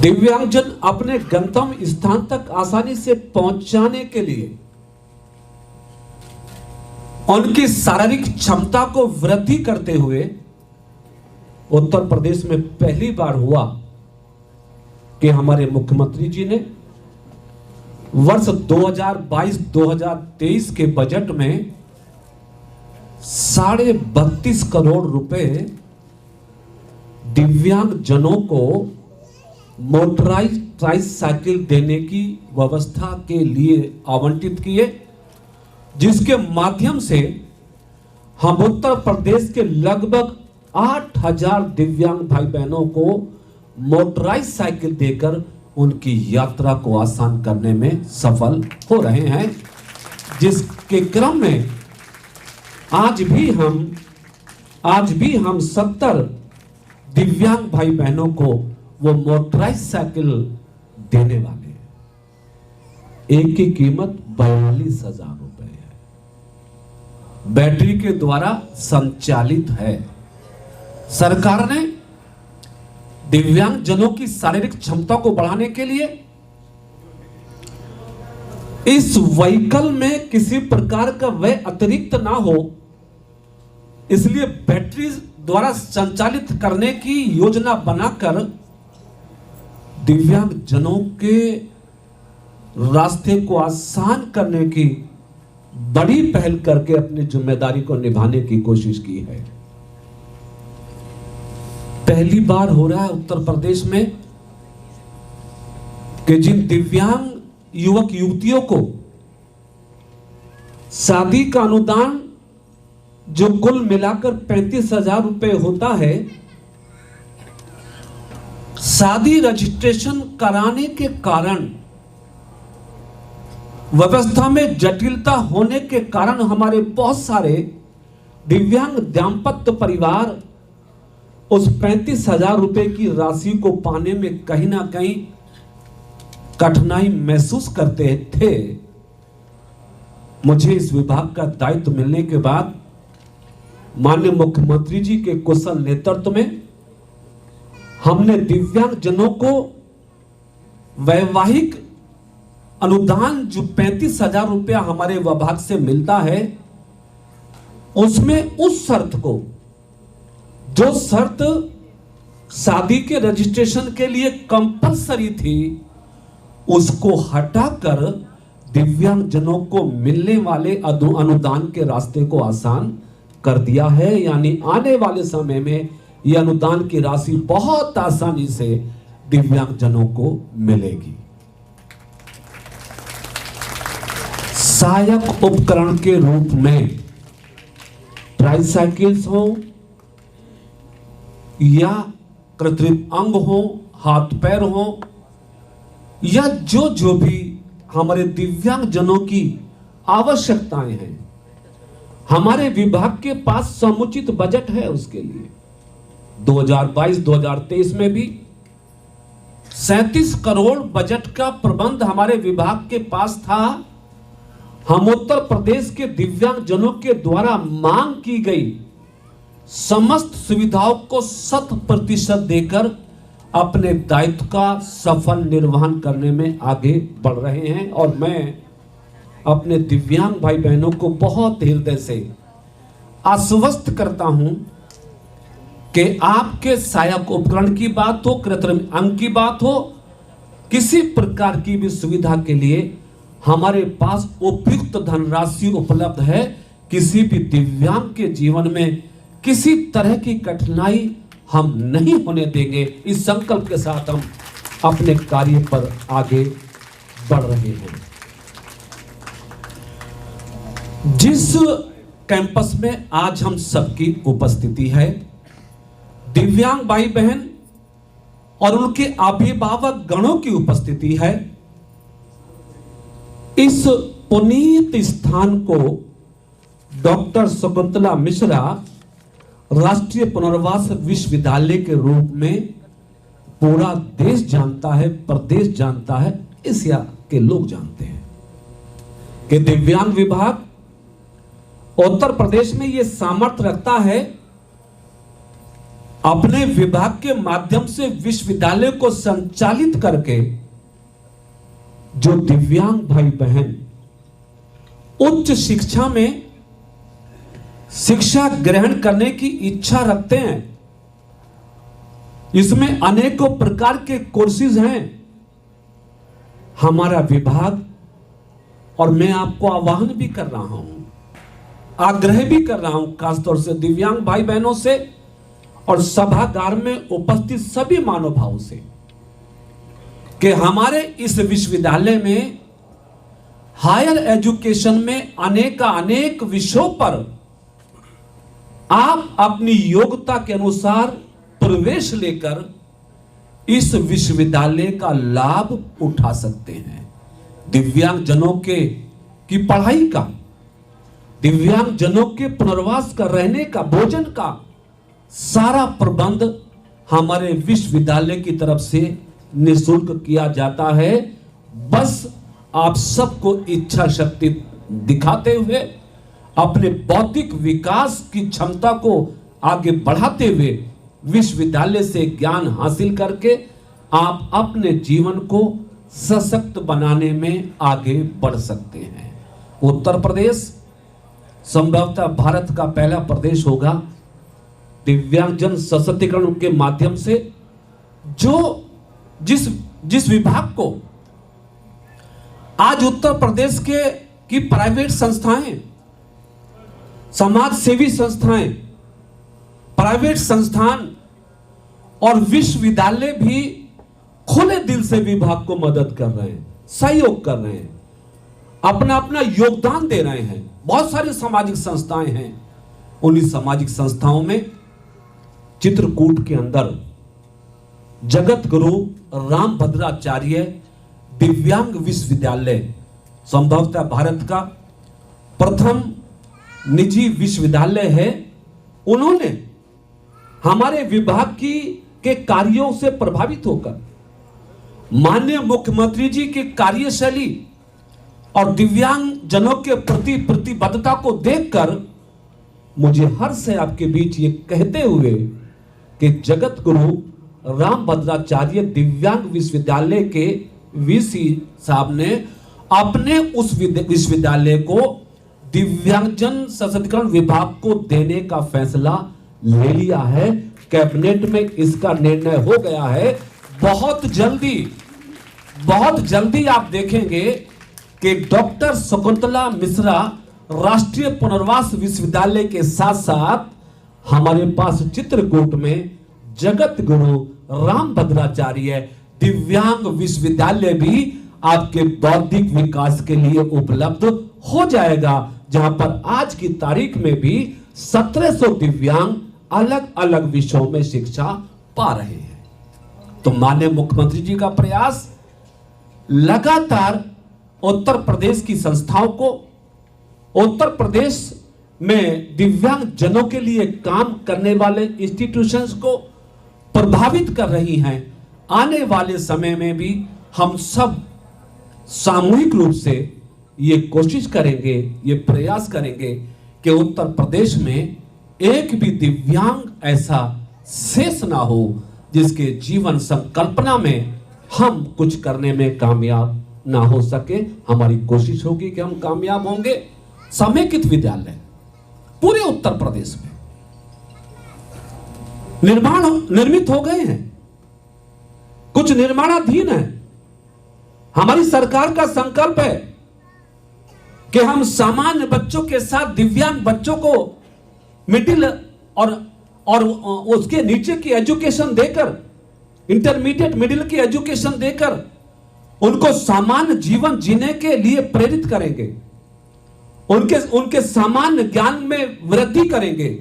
दिव्यांगजन अपने गंतव्य स्थान तक आसानी से पहुंचाने के लिए उनकी शारीरिक क्षमता को वृद्धि करते हुए उत्तर प्रदेश में पहली बार हुआ कि हमारे मुख्यमंत्री जी ने वर्ष 2022-2023 के बजट में 32.5 करोड़ रुपए दिव्यांगजनों को मोटराइज ट्राइसाइकिल देने की व्यवस्था के लिए आवंटित किए, जिसके माध्यम से हम उत्तर प्रदेश के लगभग 8000 दिव्यांग भाई बहनों को मोटराइज साइकिल देकर उनकी यात्रा को आसान करने में सफल हो रहे हैं, जिसके क्रम में आज भी हम 70 दिव्यांग भाई बहनों को वो मोटराइज साइकिल देने वाले हैं। एक की कीमत 42,000 रुपए है, बैटरी के द्वारा संचालित है। सरकार ने दिव्यांगजनों की शारीरिक क्षमता को बढ़ाने के लिए इस व्हीकल में किसी प्रकार का व्यय अतिरिक्त ना हो, इसलिए बैटरी द्वारा संचालित करने की योजना बनाकर दिव्यांगजनों के रास्ते को आसान करने की बड़ी पहल करके अपनी जिम्मेदारी को निभाने की कोशिश की है। पहली बार हो रहा है उत्तर प्रदेश में कि जिन दिव्यांग युवक युवतियों को शादी का अनुदान जो कुल मिलाकर 35,000 रुपए होता है, शादी रजिस्ट्रेशन कराने के कारण व्यवस्था में जटिलता होने के कारण हमारे बहुत सारे दिव्यांग दाम्पत्य परिवार उस 35,000 रुपए की राशि को पाने में कहीं ना कहीं कठिनाई महसूस करते थे। मुझे इस विभाग का दायित्व मिलने के बाद माननीय मुख्यमंत्री जी के कुशल नेतृत्व में हमने दिव्यांगजनों को वैवाहिक अनुदान जो 35,000 रुपया हमारे विभाग से मिलता है, उसमें उस शर्त को, जो शर्त शादी के रजिस्ट्रेशन के लिए कंपलसरी थी, उसको हटाकर दिव्यांगजनों को मिलने वाले अनुदान के रास्ते को आसान कर दिया है। यानी आने वाले समय में यह अनुदान की राशि बहुत आसानी से दिव्यांगजनों को मिलेगी। सहायक उपकरण के रूप में ट्राइसाइकिल्स हो या कृत्रिम अंग हो, हाथ पैर हो, या जो भी हमारे दिव्यांग जनों की आवश्यकताएं हैं, हमारे विभाग के पास समुचित बजट है उसके लिए। 2022-2023 में भी 37 करोड़ बजट का प्रबंध हमारे विभाग के पास था। हम उत्तर प्रदेश के दिव्यांग जनों के द्वारा मांग की गई समस्त सुविधाओं को 100% देकर अपने दायित्व का सफल निर्वहन करने में आगे बढ़ रहे हैं। और मैं अपने दिव्यांग भाई बहनों को बहुत हृदय से आश्वस्त करता हूं कि आपके सहायक उपकरण की बात हो, कृत्रिम अंग की बात हो, किसी प्रकार की भी सुविधा के लिए हमारे पास उपयुक्त धनराशि उपलब्ध है। किसी भी दिव्यांग के जीवन में किसी तरह की कठिनाई हम नहीं होने देंगे। इस संकल्प के साथ हम अपने कार्य पर आगे बढ़ रहे हैं। जिस कैंपस में आज हम सबकी उपस्थिति है, दिव्यांग भाई बहन और उनके अभिभावक गणों की उपस्थिति है, इस पुनीत स्थान को डॉक्टर शकुंतला मिश्रा राष्ट्रीय पुनर्वास विश्वविद्यालय के रूप में पूरा देश जानता है, प्रदेश जानता है, एशिया के लोग जानते हैं कि दिव्यांग विभाग उत्तर प्रदेश में यह सामर्थ्य रखता है अपने विभाग के माध्यम से विश्वविद्यालय को संचालित करके जो दिव्यांग भाई बहन उच्च शिक्षा में शिक्षा ग्रहण करने की इच्छा रखते हैं, इसमें अनेकों प्रकार के कोर्सेज हैं। हमारा विभाग, और मैं आपको आह्वान भी कर रहा हूं, आग्रह भी कर रहा हूं खासतौर से दिव्यांग भाई बहनों से और सभागार में उपस्थित सभी महानुभावों से कि हमारे इस विश्वविद्यालय में हायर एजुकेशन में अनेक विषयों पर आप अपनी योग्यता के अनुसार प्रवेश लेकर इस विश्वविद्यालय का लाभ उठा सकते हैं। दिव्यांग जनों की पढ़ाई का, दिव्यांग जनों के पुनर्वास का, रहने का, भोजन का सारा प्रबंध हमारे विश्वविद्यालय की तरफ से निःशुल्क किया जाता है। बस आप सबको इच्छा शक्ति दिखाते हुए अपने बौद्धिक विकास की क्षमता को आगे बढ़ाते हुए विश्वविद्यालय से ज्ञान हासिल करके आप अपने जीवन को सशक्त बनाने में आगे बढ़ सकते हैं। उत्तर प्रदेश संभवतः भारत का पहला प्रदेश होगा दिव्यांगजन सशक्तिकरण के माध्यम से जो जिस विभाग को आज उत्तर प्रदेश की प्राइवेट संस्थाएं, समाज सेवी संस्थाएं, प्राइवेट संस्थान और विश्वविद्यालय भी खुले दिल से विभाग को मदद कर रहे हैं, सहयोग कर रहे हैं, अपना अपना योगदान दे रहे हैं। बहुत सारी सामाजिक संस्थाएं हैं, उन्हीं सामाजिक संस्थाओं में चित्रकूट के अंदर जगत गुरु रामभद्राचार्य दिव्यांग विश्वविद्यालय संभवतः भारत का प्रथम निजी विश्वविद्यालय है। उन्होंने हमारे विभाग के कार्यों से प्रभावित होकर माननीय मुख्यमंत्री जी की कार्यशैली और दिव्यांग जनों के प्रति प्रतिबद्धता को देखकर मुझे हर्ष है आपके बीच ये कहते हुए कि जगत गुरु रामभद्राचार्य दिव्यांग विश्वविद्यालय के वीसी साहब ने अपने उस विश्वविद्यालय को दिव्यांगजन सशक्तिकरण विभाग को देने का फैसला ले लिया है। कैबिनेट में इसका निर्णय हो गया है। बहुत जल्दी आप देखेंगे कि डॉक्टर शकुंतला मिश्रा राष्ट्रीय पुनर्वास विश्वविद्यालय के साथ साथ हमारे पास चित्रकूट में जगत गुरु रामभद्राचार्य दिव्यांग विश्वविद्यालय भी आपके बौद्धिक विकास के लिए उपलब्ध हो जाएगा, जहां पर आज की तारीख में भी 1700 दिव्यांग अलग अलग विषयों में शिक्षा पा रहे हैं। तो माननीय मुख्यमंत्री जी का प्रयास लगातार उत्तर प्रदेश की संस्थाओं को, उत्तर प्रदेश में दिव्यांग जनों के लिए काम करने वाले इंस्टीट्यूशंस को प्रभावित कर रही हैं। आने वाले समय में भी हम सब सामूहिक रूप से ये कोशिश करेंगे, ये प्रयास करेंगे कि उत्तर प्रदेश में एक भी दिव्यांग ऐसा शेष ना हो जिसके जीवन संकल्पना में हम कुछ करने में कामयाब ना हो सके। हमारी कोशिश होगी कि हम कामयाब होंगे। समेकित विद्यालय पूरे उत्तर प्रदेश में निर्मित हो गए हैं, कुछ निर्माणाधीन है। हमारी सरकार का संकल्प है कि हम सामान्य बच्चों के साथ दिव्यांग बच्चों को मिडिल और उसके नीचे की एजुकेशन देकर, इंटरमीडिएट मिडिल की एजुकेशन देकर उनको सामान्य जीवन जीने के लिए प्रेरित करेंगे, उनके सामान्य ज्ञान में वृद्धि करेंगे।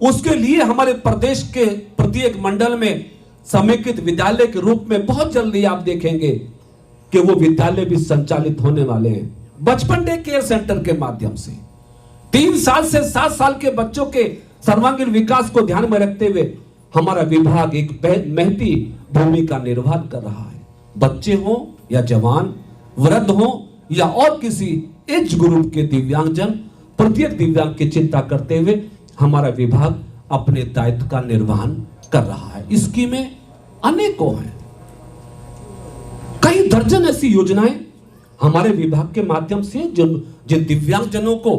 उसके लिए हमारे प्रदेश के प्रत्येक मंडल में समेकित विद्यालय के रूप में बहुत जल्दी आप देखेंगे कि वो विद्यालय भी संचालित होने वाले हैं। बचपन डे केयर सेंटर के माध्यम से 3 साल से 7 साल के बच्चों के सर्वांगीण विकास को ध्यान में रखते हुए हमारा विभाग एक महती भूमिका निर्वाह कर रहा है। बच्चे हो या जवान, वृद्ध हो या और किसी एज ग्रुप के दिव्यांगजन, प्रत्येक दिव्यांग की चिंता करते हुए हमारा विभाग अपने दायित्व का निर्वहन कर रहा है। स्कीमें अनेकों हैं, कई दर्जन ऐसी योजनाएं हमारे विभाग के माध्यम से जिन दिव्यांगजनों को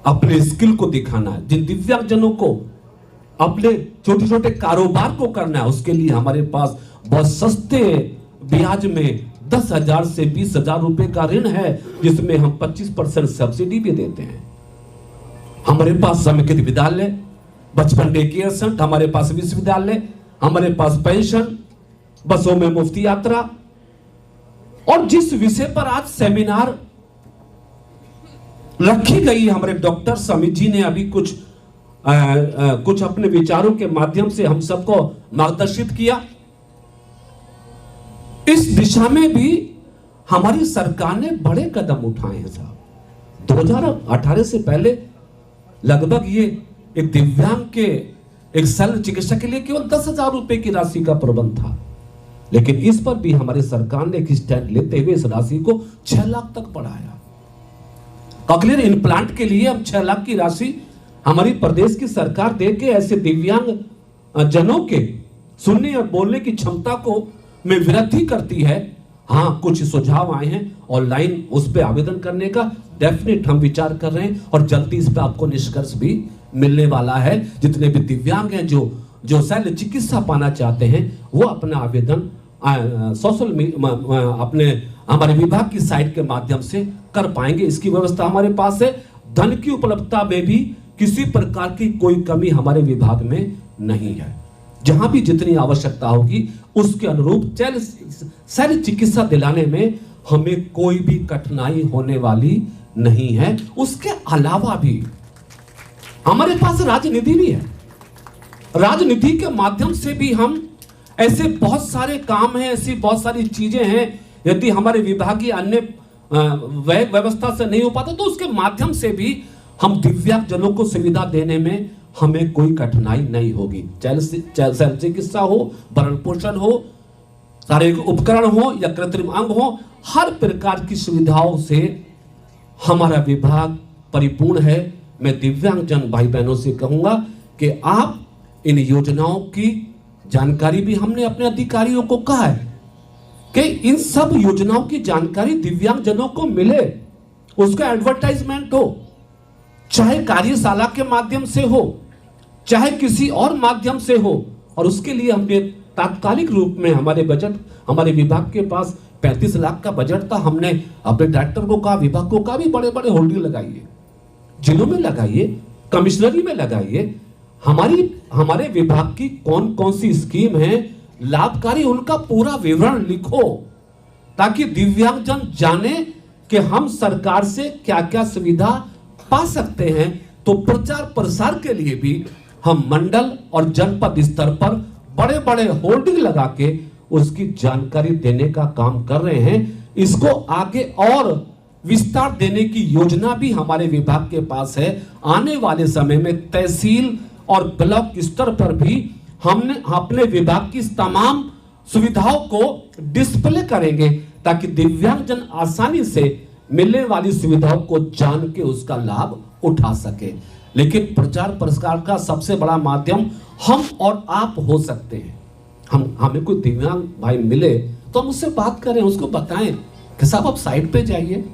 अपने स्किल को दिखाना है, जिन दिव्यांगजनों को अपने छोटे छोटे कारोबार को करना है, उसके लिए हमारे पास बहुत सस्ते ब्याज में 10,000 से 20,000 रुपए का ऋण है, जिसमें हम 25% सब्सिडी भी देते हैं। हमारे पास समेकित विद्यालय, बचपन डे केयर सेंटर, हमारे पास विश्वविद्यालय, हमारे पास पेंशन, बसों में मुफ्त यात्रा। और जिस विषय पर आज सेमिनार रखी गई, हमारे डॉक्टर समित जी ने अभी कुछ अपने विचारों के माध्यम से हम सबको मार्गदर्शित किया। इस दिशा में भी हमारी सरकार ने बड़े कदम उठाए हैं साहब। 2018 से पहले लगभग ये एक दिव्यांग के एक शल्य चिकित्सा के लिए केवल 10,000 रुपए की राशि का प्रबंध था, लेकिन इस पर भी हमारी सरकार ने एक स्टैंड लेते हुए इस राशि को 6 लाख तक बढ़ाया। कॉकलियर इम्प्लांट के लिए अब 6 लाख की राशि हमारी प्रदेश की सरकार दे के ऐसे दिव्यांग जनों के सुनने और बोलने की क्षमता को में वृद्धि करती है। हाँ, कुछ सुझाव आए हैं ऑनलाइन, उस पर आवेदन करने का डेफिनेट हम विचार कर रहे हैं और जल्दी इस पर आपको निष्कर्ष भी मिलने वाला है। जितने भी दिव्यांग हैं जो शल्य चिकित्सा पाना चाहते हैं, वो अपना आवेदन अपने हमारे विभाग की साइट के माध्यम से कर पाएंगे। इसकी व्यवस्था हमारे पास है। धन की उपलब्धता में भी किसी प्रकार की कोई कमी हमारे विभाग में नहीं है। जहां भी जितनी आवश्यकता होगी उसके अनुरूप शल्य चिकित्सा दिलाने में हमें कोई भी कठिनाई होने वाली नहीं है। उसके अलावा भी हमारे पास राजनीति भी है। राजनीति के माध्यम से भी हम ऐसे बहुत सारे काम हैं, ऐसी बहुत सारी चीजें हैं, यदि हमारे विभागीय अन्य व्यवस्था से नहीं हो पाता तो उसके माध्यम से भी हम दिव्यांग जनों को सुविधा देने में हमें कोई कठिनाई नहीं होगी। चाहे चिकित्सा हो, भरण पोषण हो, शारीरिक उपकरण हो या कृत्रिम अंग हो, हर प्रकार की सुविधाओं से हमारा विभाग परिपूर्ण है। मैं दिव्यांगजन भाई बहनों से कहूंगा कि आप इन योजनाओं की जानकारी भी, हमने अपने अधिकारियों को कहा है कि इन सब योजनाओं की जानकारी दिव्यांगजनों को मिले, उसका एडवर्टाइजमेंट हो, चाहे कार्यशाला के माध्यम से हो, चाहे किसी और माध्यम से हो। और उसके लिए हमने तात्कालिक रूप में हमारे विभाग के पास 35 लाख का बजट था। हमने अपने डायरेक्टर को कहा, विभाग को कहा भी बड़े बड़े होर्डिंग लगाइए, जिलों में लगाइए, कमिश्नरी में लगाइए, हमारे विभाग की कौन कौन सी स्कीम है लाभकारी, उनका पूरा विवरण लिखो, ताकि दिव्यांगजन जाने कि हम सरकार से क्या क्या सुविधा पा सकते हैं। तो प्रचार प्रसार के लिए भी हम मंडल और जनपद स्तर पर बड़े बड़े होर्डिंग लगा के उसकी जानकारी देने का काम कर रहे हैं। इसको आगे और विस्तार देने की योजना भी हमारे विभाग के पास है। आने वाले समय में तहसील और ब्लॉक स्तर पर भी हमने अपने विभाग की तमाम सुविधाओं को डिस्प्ले करेंगे ताकि दिव्यांगजन आसानी से मिलने वाली सुविधाओं को जान के उसका लाभ उठा सके। लेकिन प्रचार प्रसार का सबसे बड़ा माध्यम हम और आप हो सकते हैं। हमें कोई दिव्यांग भाई मिले तो हम उससे बात करें, उसको बताएं कि साहब आप साइट पे जाइए।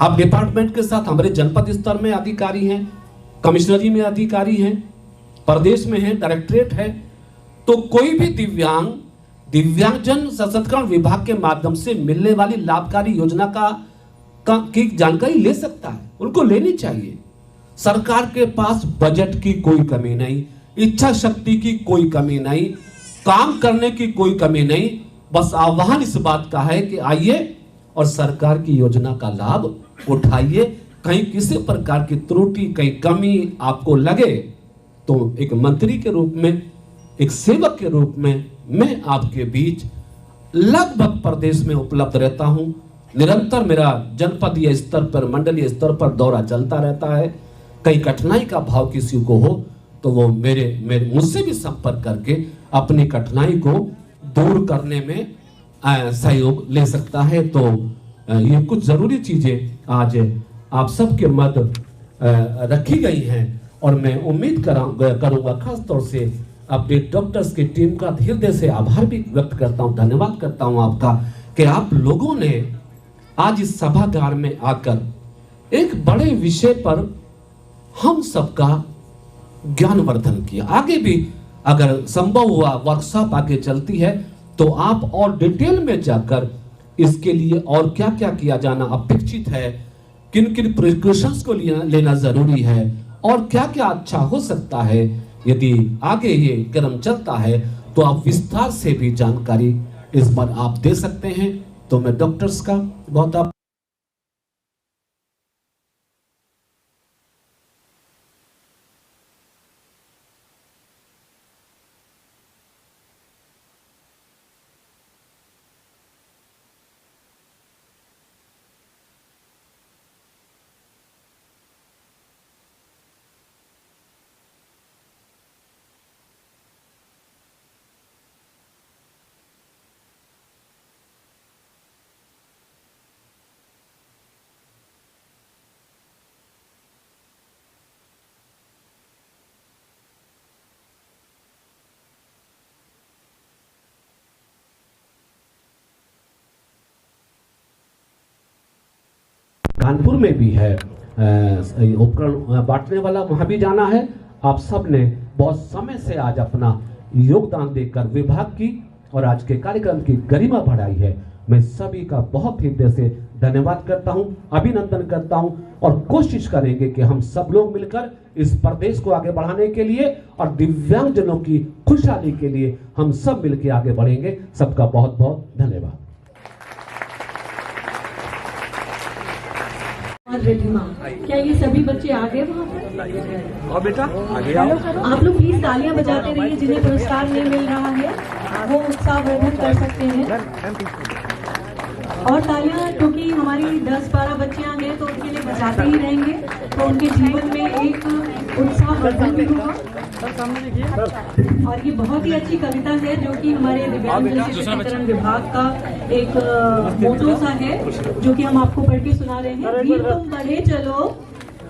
आप डिपार्टमेंट के साथ, हमारे जनपद स्तर में अधिकारी हैं, कमिश्नरी में अधिकारी हैं, प्रदेश में है, डायरेक्टरेट है, तो कोई भी दिव्यांगजन सशक्तिकरण विभाग के माध्यम से मिलने वाली लाभकारी योजना की जानकारी ले सकता है। उनको लेनी चाहिए। सरकार के पास बजट की कोई कमी नहीं, इच्छा शक्ति की कोई कमी नहीं, काम करने की कोई कमी नहीं। बस आह्वान इस बात का है कि आइए और सरकार की योजना का लाभ उठाइए। कहीं किसी प्रकार की त्रुटि, कहीं कमी आपको लगे तो एक मंत्री के रूप में, एक सेवक के रूप में मैं आपके बीच लगभग प्रदेश में उपलब्ध रहता हूं। निरंतर मेरा जनपदीय स्तर पर, मंडलीय स्तर पर दौरा चलता रहता है। कहीं कठिनाई का भाव किसी को हो तो वो मेरे मुझसे भी संपर्क करके अपनी कठिनाई को दूर करने में सहयोग ले सकता है। तो ये कुछ जरूरी चीजें आज आप सबके मध्य रखी गई हैं और मैं उम्मीद करूंगा खास तौर से अपने डॉक्टर्स की टीम का हृदय से आभार भी व्यक्त करता हूं, धन्यवाद करता हूं आपका कि आप लोगों ने आज इस सभागार में आकर एक बड़े विषय पर हम सबका ज्ञानवर्धन किया। आगे भी अगर संभव हुआ वर्कशॉप आगे चलती है तो आप और डिटेल में जाकर इसके लिए और क्या क्या किया जाना अपेक्षित है, किन किन प्रिकॉशंस को लेना जरूरी है और क्या क्या अच्छा हो सकता है, यदि आगे ये क्रम चलता है तो आप विस्तार से भी जानकारी इस बार आप दे सकते हैं। तो मैं डॉक्टर्स का बहुत कानपुर में भी है उपकरण बांटने वाला, वहां भी जाना है। आप सब ने बहुत समय से आज अपना योगदान देकर विभाग की और आज के कार्यक्रम की गरिमा बढ़ाई है। मैं सभी का बहुत हृदय से धन्यवाद करता हूं, अभिनंदन करता हूं और कोशिश करेंगे कि हम सब लोग मिलकर इस प्रदेश को आगे बढ़ाने के लिए और दिव्यांगजनों की खुशहाली के लिए हम सब मिलकर आगे बढ़ेंगे। सबका बहुत बहुत धन्यवाद। क्या ये सभी बच्चे आ गए वहाँ पर? और बेटा आगे आओ। आप लोग प्लीज तालियां बजाते रहिए। जिन्हें पुरस्कार नहीं मिल रहा है वो उत्साहवर्धन कर सकते हैं। और तालियां क्योंकि हमारी 10-12 बच्चियां हैं तो उनके लिए बजाते ही रहेंगे तो उनके जीवन में एक उत्साहवर्धन भी होगा। और ये बहुत ही अच्छी कविता है जो कि हमारे दिव्यांगजन सशक्तिकरण विभाग का एक मोटो सा है जो कि हम आपको पढ़ के सुना रहे हैं। धीर तुम बढ़े चलो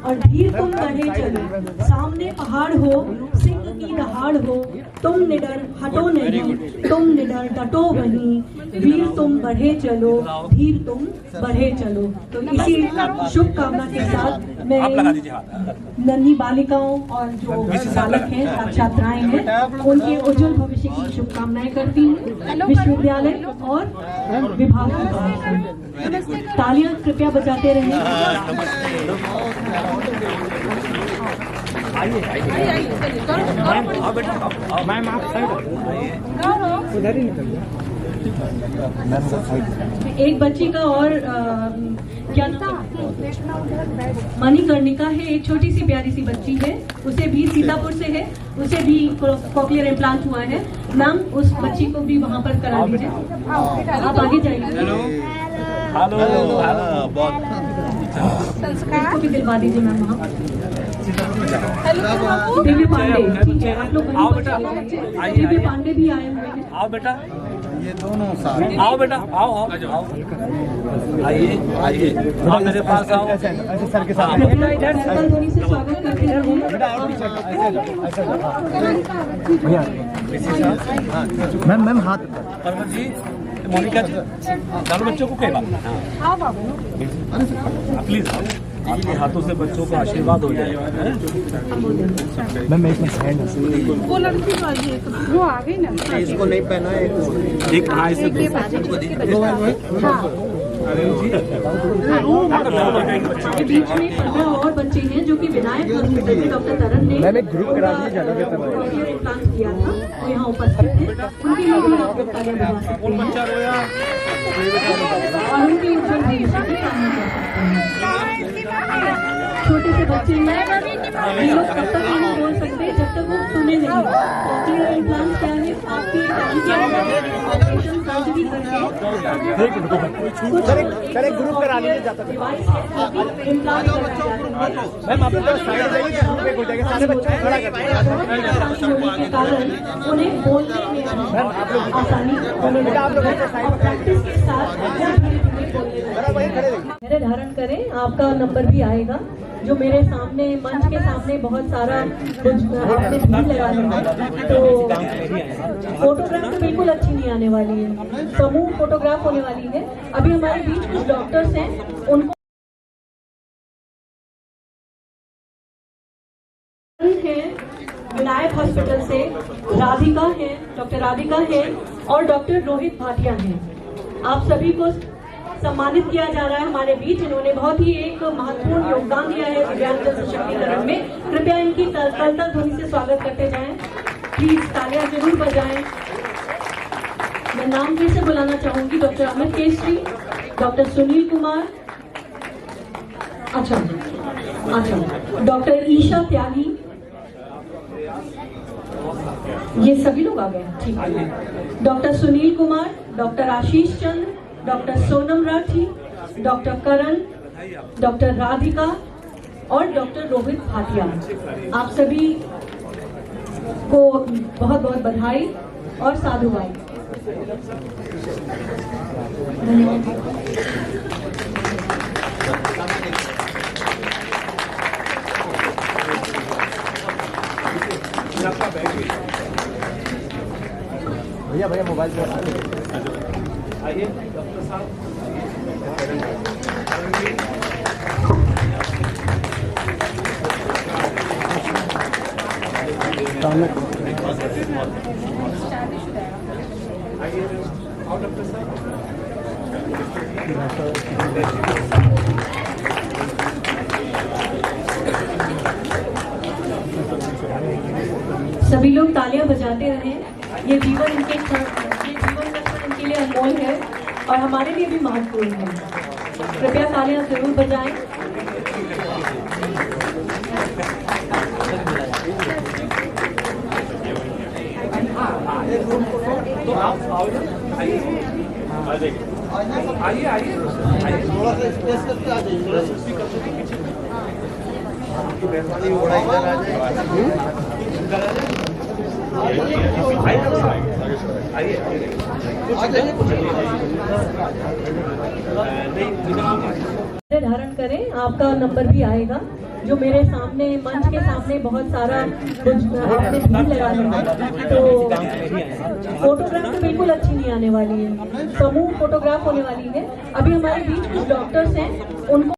और धीर तुम बढ़े चलो, सामने पहाड़ हो सिंह की दहाड़ हो, तुम निडर हटो नहीं, तुम निडर डटो वहीं, वीर तुम बढ़े चलो, धीर तुम बढ़े चलो। तो इसी शुभकामना के साथ मैं नन्ही बालिकाओं और जो बालक हैं, छात्राएं हैं, उनके उज्जवल भविष्य की शुभकामनाएं करती हूँ विश्वविद्यालय और विभाग की तरफ से। तालियां कृपया बजाते रहें। मैम आप साइड उधर ही निकल एक बच्ची का और क्या नाम, मणिकर्णिका है, एक छोटी सी प्यारी सी बच्ची है, उसे भी सीतापुर से है, उसे भी कॉकलियर इम्प्लांट हुआ है। मैम उस बच्ची को भी वहाँ पर करा दीजिए, आप आगे जाइए। इसको भी दिलवा दीजिए मैम वहाँ। दिव्य पांडे, ठीक है, आप लोग वहीं पर चले जाइए। दिव्य पांडे भी आए हुए हैं। आओ बेटा, ये दोनों साथ आओ बेटा, आओ आओ आओ, आइए आइए, आप मेरे पास आओ, ऐसे सर के साथ ध्वनि से स्वागत करते हैं। मैम मैम हाथ, परमत जी, मोनिका जी, चारों बच्चों को कई बार हाँ बाबू प्लीज आपके हाथों से बच्चों को आशीर्वाद हो जाए। मैम एक मिनट, वो लड़की वाली वो आ गई ना, इसको नहीं पहना है, एक हाँ इसे बीच में 15 और बच्चे हैं जो कि विनायक हॉस्पिटल में डॉक्टर तरन ने इम्प्लांट किया था, वो यहाँ उपस्थित हैं, उनके लिए भी आप लोग तालियां बजा सकते हैं और उनके उज्जवल भविष्य की कामना कर सकते हैं। छोटे से बच्चे हैं, ये लोग तब तक नहीं बोल सकते जब तक वो सुने नहीं। कॉकलियर इम्प्लांट क्या है, आपके ऑपरेशन सर्जरी करके ग्रुप करा लीजिए जाता डिवाइस है, इम्प्लांट कराया जाता है। मैम आप लोग साइड जाइए, ग्रुप पे हो जाएगा, सारे बच्चे खड़ा कर होने के कारण उन्हें बोलने में आसानी और प्रैक्टिस के साथ मेरे धारण करें, आपका नंबर भी आएगा। जो मेरे सामने मंच के सामने बहुत सारा कुछ आपने भीड़ लगा है, तो फोटोग्राफ तो बिल्कुल अच्छी नहीं आने वाली है, समूह फोटोग्राफ होने वाली है। अभी हमारे बीच कुछ डॉक्टर्स हैं, उनको विनायक हॉस्पिटल से राधिका है, डॉक्टर राधिका है और डॉक्टर रोहित भाटिया हैं। आप सभी को सम्मानित किया जा रहा है हमारे बीच। इन्होंने बहुत ही एक महत्वपूर्ण योगदान दिया है दिव्यांगजन सशक्तिकरण में। कृपया इनकी करताल ध्वनि से स्वागत करते जाएं। प्लीज तालियां जरूर बजाएं। मैं नाम फिर से बुलाना चाहूंगी, डॉक्टर अमित केसरी, डॉक्टर सुनील कुमार, अच्छा डॉक्टर ईशा त्यागी, ये सभी लोग आ गए, ठीक है। डॉक्टर सुनील कुमार, डॉक्टर आशीष चंद्र, डॉक्टर सोनम राठी, डॉक्टर करण, डॉक्टर राधिका और डॉक्टर रोहित भाटिया। आप सभी को बहुत बहुत बधाई और साधुवाद। भैया भैया मोबाइल पे आइए डॉक्टर साहब। सभी लोग तालियां बजाते रहें। ये जीवन इनके रक्षण इनके लिए अनमोल है और हमारे लिए भी महत्वपूर्ण है। कृपया तालियां जरूर बजाएं। तो आप आइए थोड़ा सा स्पेस करके आ जाइए। धारण करें, आपका नंबर भी आएगा। जो मेरे सामने मंच के सामने बहुत सारा कुछ आपने भीड़ लगा है, तो फोटोग्राफ तो बिल्कुल अच्छी नहीं आने वाली है, समूह फोटोग्राफ होने वाली है। अभी हमारे बीच कुछ डॉक्टर्स हैं, उनको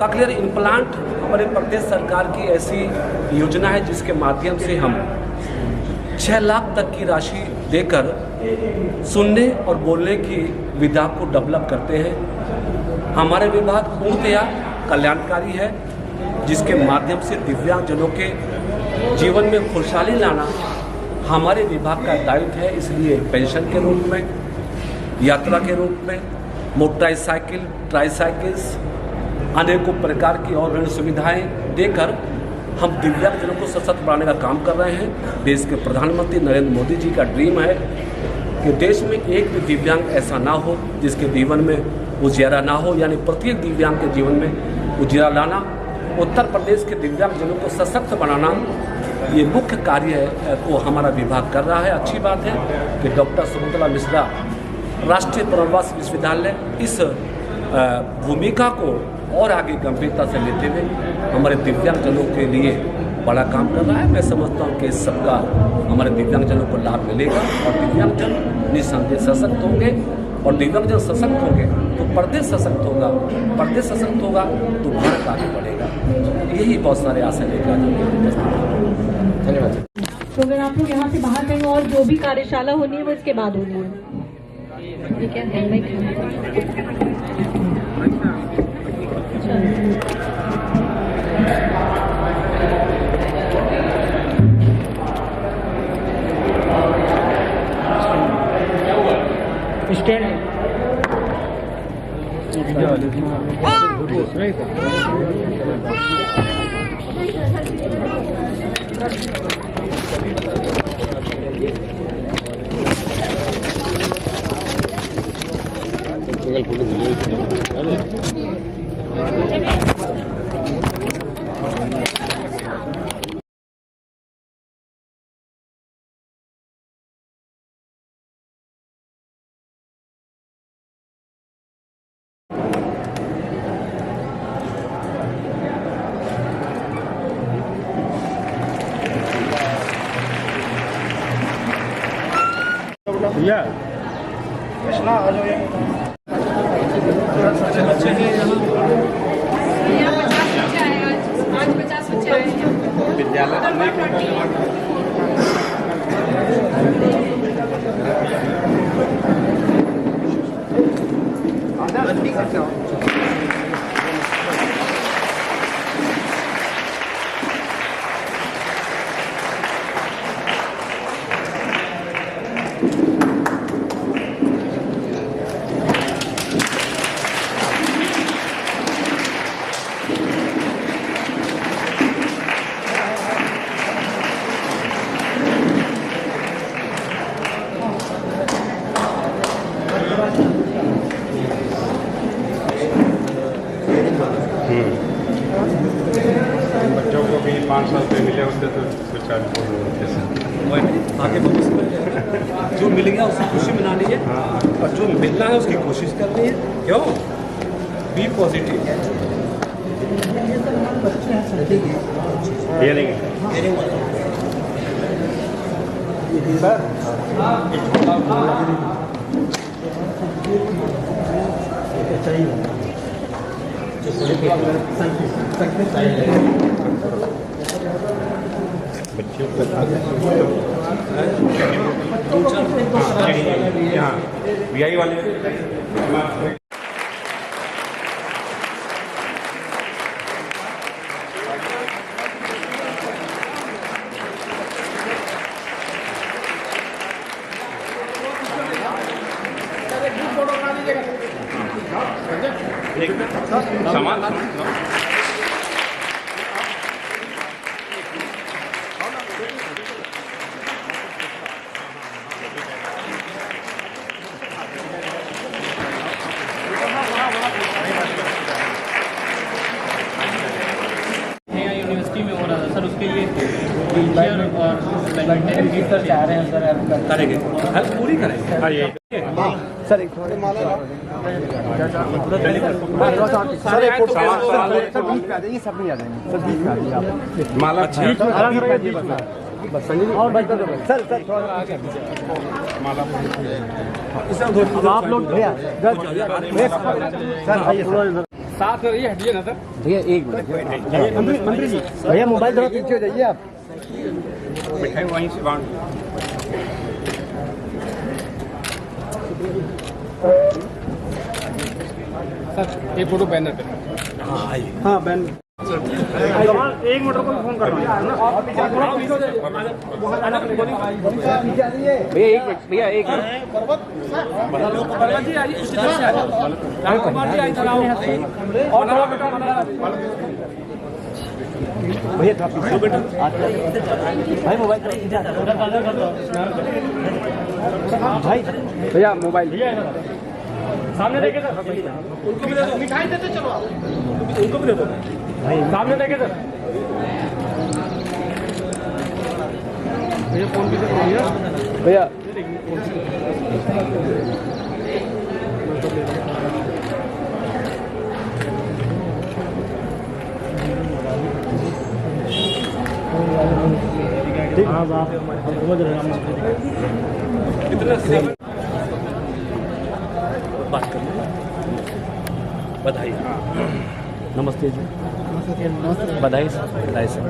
कॉकलियर इम्प्लांट हमारे प्रदेश सरकार की ऐसी योजना है जिसके माध्यम से हम 6 लाख तक की राशि देकर सुनने और बोलने की विधा को डेवलप करते हैं। हमारे विभाग पूर्णतया कल्याणकारी है, जिसके माध्यम से दिव्यांगजनों के जीवन में खुशहाली लाना हमारे विभाग का दायित्व है। इसलिए पेंशन के रूप में, यात्रा के रूप में, मोटराइज साइकिल, ट्राईसाइकिल्स, अनेकों प्रकार की और विभिन्न सुविधाएं देकर हम दिव्यांगजनों को सशक्त बनाने का काम कर रहे हैं। देश के प्रधानमंत्री नरेंद्र मोदी जी का ड्रीम है कि देश में एक भी दिव्यांग ऐसा ना हो जिसके जीवन में उजियारा ना हो, यानी प्रत्येक दिव्यांग के जीवन में उजियारा लाना, उत्तर प्रदेश के दिव्यांगजनों को सशक्त बनाना, ये मुख्य कार्य है को हमारा विभाग कर रहा है। अच्छी बात है कि डॉक्टर शकुंतला मिश्रा राष्ट्रीय पुनर्वास विश्वविद्यालय इस भूमिका को और आगे गंभीरता से लेते हुए हमारे दिव्यांगजनों के लिए बड़ा काम कर रहा है। मैं समझता हूँ कि इस सबका हमारे दिव्यांगजनों को लाभ मिलेगा और दिव्यांगजन निस्संदेह सशक्त होंगे, और दिव्यांगजन सशक्त होंगे तो प्रदेश सशक्त होगा, प्रदेश सशक्त होगा तो भारत आगे बढ़ेगा। यही बहुत सारे आशय लेकर धन्यवाद। तो अगर आप लोग यहाँ से बाहर कहीं और जो भी कार्यशाला होनी है वो इसके बाद होनी है। ठीक है, बच्चों को भी 5 साल पे मिले होते तो कुछ आगे भविष्य में जो मिल गया उसकी खुशी मनानी है, और जो मिलना है उसकी कोशिश करनी है। क्यों? B positive. वीआई वाले सामान यूनिवर्सिटी में हो रहा था सर, उसके लिए व्हीलचेयर और सर चाह रहे हैं सर, करेंगे, हेल्प पूरी करेंगे। सर सब नहीं आ जाएंगे सर, 20 आ जाएंगे माला और सर थोड़ा आगे माला आप लोग सर साथ में ये हटिए ना सर, भैया एक मिनट मंत्री जी, भैया मोबाइल थोड़ा पीछे हो जाइए आप, मिठाई वहीं से बांट। सर ये फोटो बैनर पे। हाँ आइए। हाँ बैनर एक मीटर को फोन कर भैया भैया एक जी आइए कुमार जी आइए भैया भाई मोबाइल भाई भैया मोबाइल सामने देखे सर उनको भी दे दो मिठाई देते चलो उनको भी दे दो सामने देखे सर भैया फोन भी भैया हाँ समझ रहे हैं बात कर बधाई। नमस्ते जी। बधाई बधाई सर।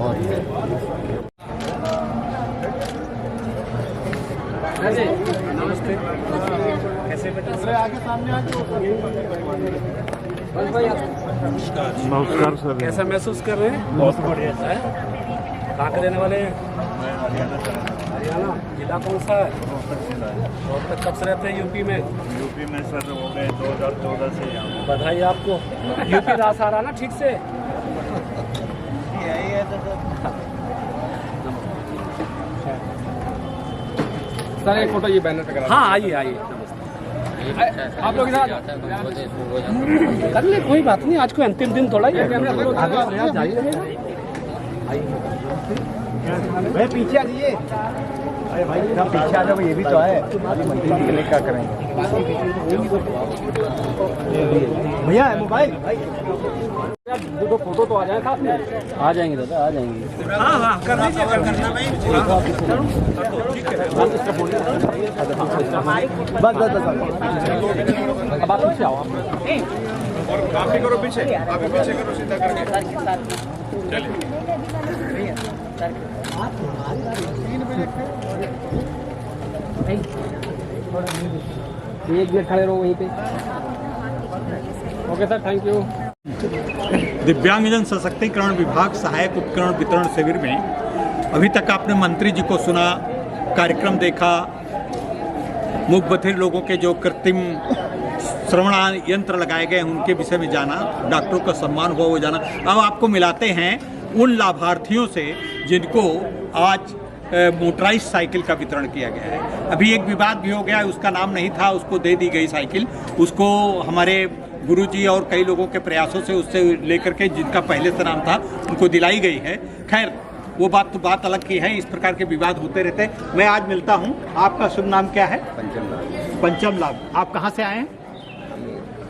नमस्ते कैसे बेटा आगे सामने नमस्कार सर। कैसा महसूस कर रहे हैं? बहुत बढ़िया है। कहाँ के रहने वाले हैं? हरियाणा। जिला कौन सा है? और तक कब से रहते हैं यूपी में? यूपी में सर हो गए 2014 से यहाँ। बधाई आपको। यूपी रास आ रहा ना ठीक से? यही है तो सर एक फोटो ये बैनर पे करा। हाँ आइए आइए। आप लोग कर ले कोई बात नहीं, आज कोई अंतिम दिन थोड़ा ही है। जारी रहेगा। भाई पीछे आ जाइए। अरे भाई पीछे आ जाओ, ये भी तो है अभी मंदिर के लिए क्या करेंगे भैया मोबाइल दो फोटो तो आ जाए साथ में। आ जाएंगे दादा आ जाएंगे। हाँ हाँ कर लीजिए करना भाई। अब आप पीछे आओ। आप भी करो पीछे, आप भी पीछे करो सीधा करके। चलिए एक मिनट खड़े रहो वहीं पे। Okay sir thank you. दिव्यांगजन सशक्तिकरण विभाग सहायक उपकरण वितरण शिविर में अभी तक आपने मंत्री जी को सुना, कार्यक्रम देखा, मूक बधिर लोगों के जो कृत्रिम श्रवण यंत्र लगाए गए उनके विषय में जाना, डॉक्टरों का सम्मान हुआ वो जाना। अब आपको मिलाते हैं उन लाभार्थियों से जिनको आज मोटराइज साइकिल का वितरण किया गया है। अभी एक विवाद भी हो गया, उसका नाम नहीं था, उसको दे दी गई साइकिल। उसको हमारे गुरुजी और कई लोगों के प्रयासों से उससे लेकर के जिनका पहले से नाम था उनको दिलाई गई है। खैर वो बात तो बात अलग की है, इस प्रकार के विवाद होते रहते हैं। मैं आज मिलता हूँ। आपका शुभ नाम क्या है? पंचम लाभ। आप कहाँ से आए हैं?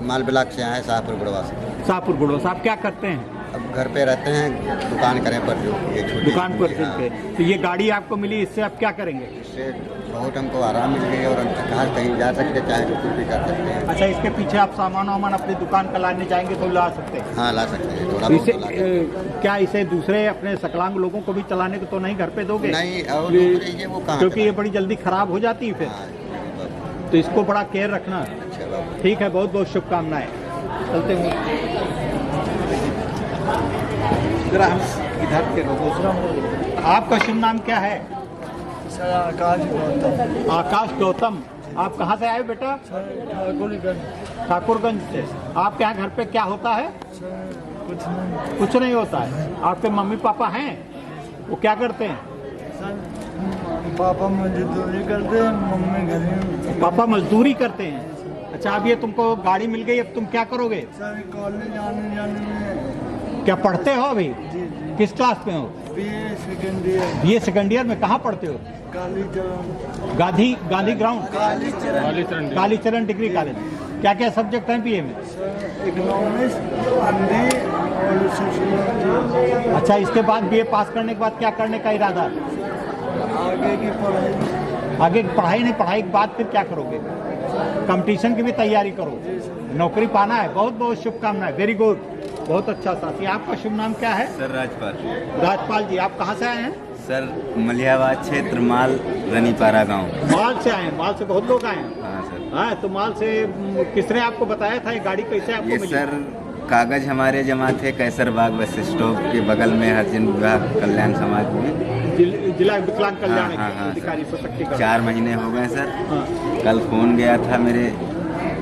माल ब्लॉक से आए हैं, शाहपुर गुड़वा से। शाहपुर गुड़वा से। आप क्या करते हैं? अब घर पे रहते हैं, दुकान करें पर जो ये छोटी दुकान पर चलते। तो ये गाड़ी आपको मिली, इससे आप क्या करेंगे? इससे बहुत हमको आराम मिल गई और कहाँ कहीं जा सकते, चाहे तो कुछ भी कर सकते हैं। अच्छा, इसके पीछे आप सामान वामान अपनी दुकान का लाने चाहेंगे तो ला सकते हैं? हाँ ला सकते हैं, थोड़ा इसे बहुत क्या इसे दूसरे अपने सकलांग लोगों को भी चलाने को तो नहीं घर पे दोगे? नहीं, और ये वो कहाँ, क्योंकि ये बड़ी जल्दी खराब हो जाती है फिर। तो इसको बड़ा केयर रखना। ठीक है, बहुत बहुत शुभकामनाएं। चलते हुए जरा हम इधर के लोगों से। आपका शुभ नाम क्या है? सर आकाश गौतम। आकाश गौतम। आप कहाँ से आए बेटा? ठाकुरगंज से। आपके यहाँ घर पे क्या होता है? कुछ नहीं। कुछ नहीं होता है। आपके मम्मी पापा हैं, वो क्या करते हैं? पापा मजदूरी करते हैं, मम्मी घर में। पापा मजदूरी करते हैं। अच्छा, अब ये तुमको गाड़ी मिल गई, अब तुम क्या करोगे? सर कॉलेज आने जाने में। क्या पढ़ते हो अभी? जी। किस क्लास में हो? BA second year. BA second year में। कहाँ पढ़ते हो? Kalicharan. Gandhi ground. Kalicharan degree college. क्या क्या सब्जेक्ट हैं बीए में? इकोनॉमिक्स, हिंदी और सोशियोलॉजी। अच्छा, इसके बाद बीए पास करने के बाद क्या करने का इरादा? आगे की पढ़ाई। आगे की पढ़ाई नहीं, पढ़ाई के बाद फिर क्या करोगे? कंपटीशन की भी तैयारी करो, नौकरी पाना है। बहुत बहुत शुभकामनाएं। वेरी गुड, बहुत अच्छा साथी। आपका शुभ नाम क्या है? सर राजपाल। राजपाल जी। आप कहाँ से आए हैं? सर मलिहाबाद क्षेत्र माल रनीपारा गांव। माल से आए हैं? माल से बहुत लोग आए हैं? हाँ सर। हाँ, तो माल से किसने आपको बताया था ये गाड़ी कैसे आपको ये मिली? सर कागज हमारे जमा थे कैसरबाग बस स्टॉप के बगल में हरिजन विभाग कल्याण समाज में। जिला विकलांग कल्याण हाँ, हाँ, अधिकारी सशक्तिकरण। 4 महीने हो गए सर। हाँ। कल फोन गया था मेरे।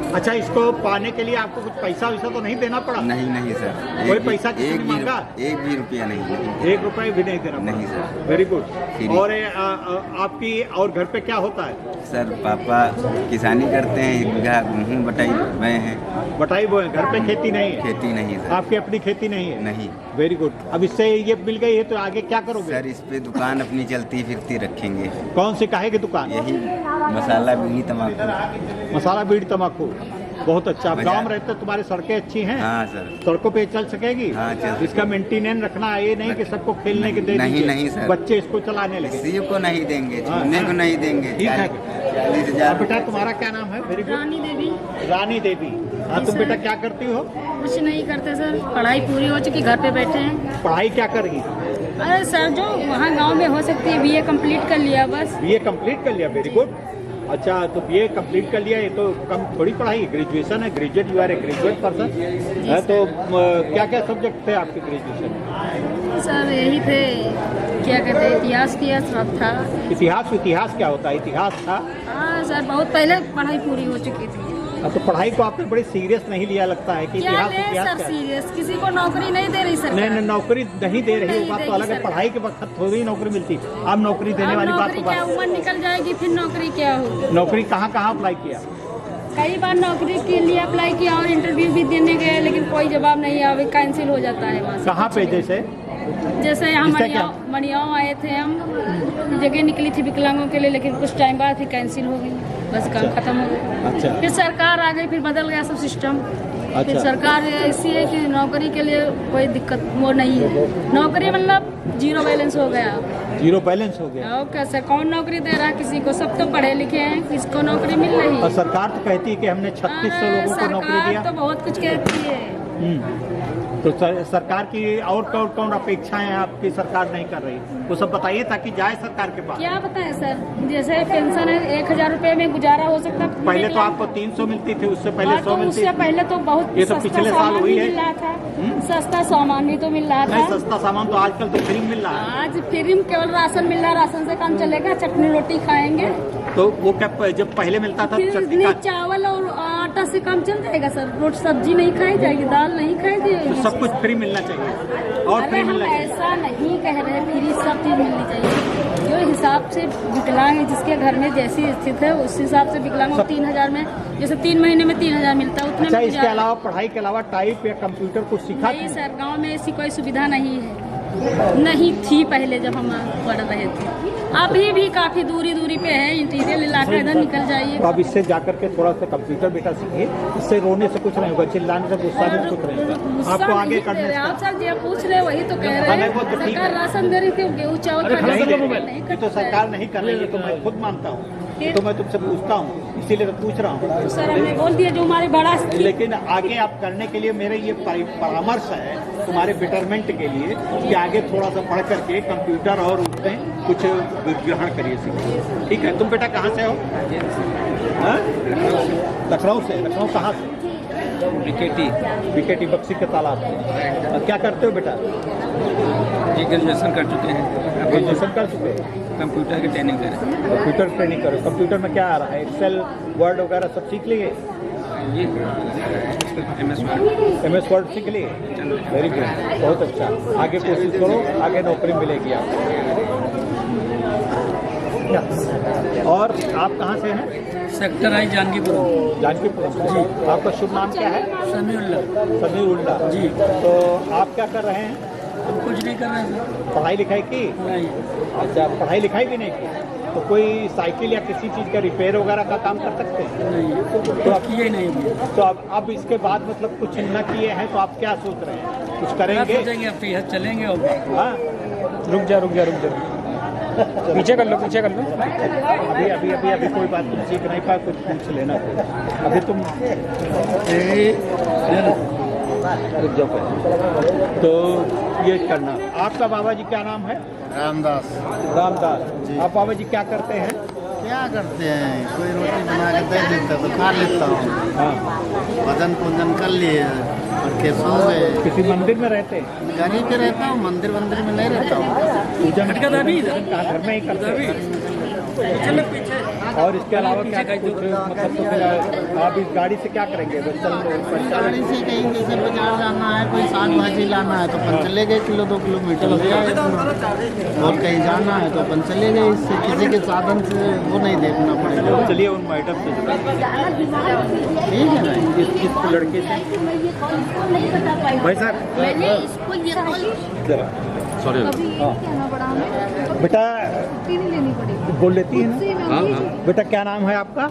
अच्छा, इसको पाने के लिए आपको कुछ पैसा वैसा तो नहीं देना पड़ा? नहीं सर। कोई पैसा किसी ने मांगा? एक भी रुपया नहीं। 1 रुपये भी नहीं देना? नहीं सर। Very good. फ्री। और आपकी और घर पे क्या होता है? सर पापा किसानी करते हैं, 1 बीघा गेहूँ बटाई गए हैं। बटाई बोए, घर पे खेती नहीं है? खेती नहीं सर। आपकी अपनी खेती नहीं है? नहीं। Very good. अब इससे ये मिल गई है तो आगे क्या करोगे? सर इस पे दुकान अपनी चलती फिरती रखेंगे। कौन सी काहे की दुकान? यही मसाला बीड़ी तम्बाकू। मसाला बीड़ी तम्बाकू। बहुत अच्छा। आप गाँव में रहते हो, तुम्हारी सड़कें अच्छी हैं? हाँ सर। सड़कों पे चल सकेगी? हाँ चल। इसका मेंटेनेंस रखना है, ये नहीं कि सबको खेलने के दे नहीं दीजिए। नहीं सर। बच्चे इसको चलाने लगे। किसी को नहीं देंगे, हाँ, छूने को नहीं देंगे। ठीक है। 40,000। बेटा तुम्हारा क्या नाम है? Very good. रानी देवी। रानी देवी। हाँ, तुम बेटा क्या करती हो? कुछ नहीं करते सर, पढ़ाई पूरी हो चुकी, घर पे बैठे हैं। पढ़ाई क्या कर रही? अरे सर जो वहाँ गांव में हो सकती है, बीए कंप्लीट कर लिया बस। बीए कंप्लीट कर लिया? Very good. अच्छा, तो बीए कंप्लीट कर लिया, ये तो कम थोड़ी पढ़ाई, ग्रेजुएशन है, graduate, you are a graduate person है। तो क्या क्या सब्जेक्ट थे आपके ग्रेजुएशन में? सर यही थे, क्या कहते हैं, इतिहास किया सब था। इतिहास क्या होता है? इतिहास था? हाँ सर, बहुत पहले पढ़ाई पूरी हो चुकी थी। तो पढ़ाई को आपने बड़ी सीरियस नहीं लिया लगता है कि क्या इतिहास ले इतिहास सर क्या है? सीरियस, किसी को नौकरी नहीं दे रही सर। नहीं, नौकरी नहीं दे रही, वो बात तो अलग है। सर। पढ़ाई के वक्त थोड़ी नौकरी मिलती, अब नौकरी देने वाली बात तो क्या बात। उम्र निकल जाएगी फिर नौकरी क्या होगी। नौकरी कहाँ कहाँ अप्लाई किया? कई बार नौकरी के लिए अप्लाई किया और इंटरव्यू भी देने गए, लेकिन कोई जवाब नहीं आया, कैंसिल हो जाता है वहाँ से। कहाँ पे? जैसे हम मणियाओं आए थे, हम जगह निकली थी विकलांगों के लिए, लेकिन कुछ टाइम बाद फिर कैंसिल हो गई, बस काम खत्म हो गया। अच्छा। फिर सरकार आ गई, फिर बदल गया सब सिस्टम। फिर सरकार ऐसी है कि नौकरी के लिए कोई दिक्कत वो नहीं है। नौकरी मतलब 0 बैलेंस हो गया। 0 बैलेंस हो गया? ओके सर, कौन नौकरी दे रहा है किसी को? सब तो पढ़े लिखे हैं, किसको नौकरी मिल रही है? और सरकार तो कहती है कि हमने 3600 लोगों को नौकरी दिया। तो बहुत कुछ कहती है। तो सरकार की और कौन अपेक्षाएं आपकी सरकार नहीं कर रही, वो सब बताइए ताकि जाए सरकार के पास। क्या बताएं सर, जैसे पेंशन है 1000 रुपए में गुजारा हो सकता। पहले तो आपको 300 मिलती थी, उससे पहले 100 मिलती थी। उससे पहले तो बहुत ये तो पिछले साल हुई है। सस्ता सामान भी तो मिल रहा था। नहीं, सस्ता सामान तो आजकल तो फ्री मिल रहा है। आज फ्री में केवल राशन मिल रहा है, राशन से काम चलेगा, चटनी रोटी खाएंगे। तो वो क्या जब पहले मिलता था चटनी चावल और आटा से काम चल जाएगा सर, रोटी सब्जी नहीं खाई जाएगी, दाल नहीं खाई जाएगी। सब कुछ फ्री मिलना चाहिए और फ्री मिलना चाहिए। ऐसा नहीं कह रहे, फ्री सब चीज मिलनी चाहिए। जो हिसाब से विकलांग है, जिसके घर में जैसी स्थिति है उस हिसाब से विकलांग 3000 में, जैसे 3 महीने में 3000 मिलता है उतने। अच्छा, इसके अलावा पढ़ाई के अलावा टाइप या कंप्यूटर कुछ सीखा? नहीं सर, गांव में ऐसी कोई सुविधा नहीं है, नहीं थी पहले जब हम पढ़ रहे थे। अभी भी काफी दूरी पे है, इंटीरियर इलाका, इधर निकल जाइए। तो अब इससे जाकर के थोड़ा सा कंप्यूटर बेटा सीखिए, इससे रोने से कुछ नहीं होगा, चिल्लाने से, गुस्सा से कुछ नहीं होगा। आपको आगे करने से आप सर जो पूछ रहे वही तो कह रहे हैं। सरकार राशन दे रही थी, गेहूँ चावल नहीं तो सरकार नहीं कर रही है, तो मैं खुद मानता हूँ, तो मैं तुमसे पूछता हूँ, इसीलिए तो पूछ रहा हूँ। तो सर हमने बोल दिया जो हमारे बड़ा। लेकिन आगे आप करने के लिए मेरे ये परामर्श है तुम्हारे बेटरमेंट के लिए कि आगे थोड़ा सा पढ़ करके कंप्यूटर और उसमें कुछ ग्रहण करिए, सीखिए। ठीक है? तुम बेटा कहाँ से हो? लखनऊ से। लखनऊ कहाँ से? बीकेटी बक्सी के तालाब से। क्या करते हो बेटा? ग्रेजुएशन कर चुके हैं। ग्रेजुएशन कर चुके हैं? कंप्यूटर की ट्रेनिंग करें। कंप्यूटर ट्रेनिंग करो। कंप्यूटर में क्या आ रहा है? एक्सेल, वर्ड वगैरह सब सीख लिए? MS वर्ड सीख लिए? वेरी गुड, बहुत अच्छा। आगे कोशिश करो, आगे नौकरी मिलेगी आपको। और आप कहाँ से हैं? Sector I Jankipur. जानकीपुर जी। आपका शुभ नाम क्या है? समीउल्लाह जी। तो आप क्या कर रहे हैं? कुछ नहीं कर रहे हैं। पढ़ाई लिखाई की? नहीं। अच्छा, पढ़ाई लिखाई भी नहीं की, तो कोई साइकिल या किसी चीज़ का रिपेयर वगैरह का काम कर सकते हैं? नहीं, तो आप किए नहीं। तो अब इसके बाद मतलब कुछ न किए हैं, तो आप क्या सोच रहे हैं? कुछ करेंगे? सोचेंगे, चलेंगे। हाँ, रुक जा। पीछे कर लो। अभी कोई बात नहीं, सीख नहीं पाए, कुछ पूछ लेना। अभी तुम रुक जाओ पहले। तो ये करना। आपका बाबा जी क्या नाम है? रामदास। रामदास। आप बाबा जी क्या करते हैं? क्या करते हैं, कोई रोटी बना के दे देता तो खा लेता हूँ। हाँ। भजन पूजन कर लिए और के सो गए। किसी मंदिर में रहते हैं? घर पे रहता हूँ, मंदिर में नहीं रहता हूँ। पूजा घर में ही करते हैं। और इसके अलावा क्या कुछ मतलब तो फिर आप इस गाड़ी से क्या करेंगे? गाड़ी से कहीं जैसे बाजार जाना है, कोई साग भाजी लाना है तो अपन चले गए 1-2 किलोमीटर ले आए। और कहीं जाना है तो अपन चले गए, इससे किसी के साधन से वो नहीं देखना पड़ेगा। चलिए उन मैडम से ठीक है ना। किस लड़के से भाई साहब सॉरी बेटा बोल लेती है ना? हाँ। बेटा क्या नाम है आपका?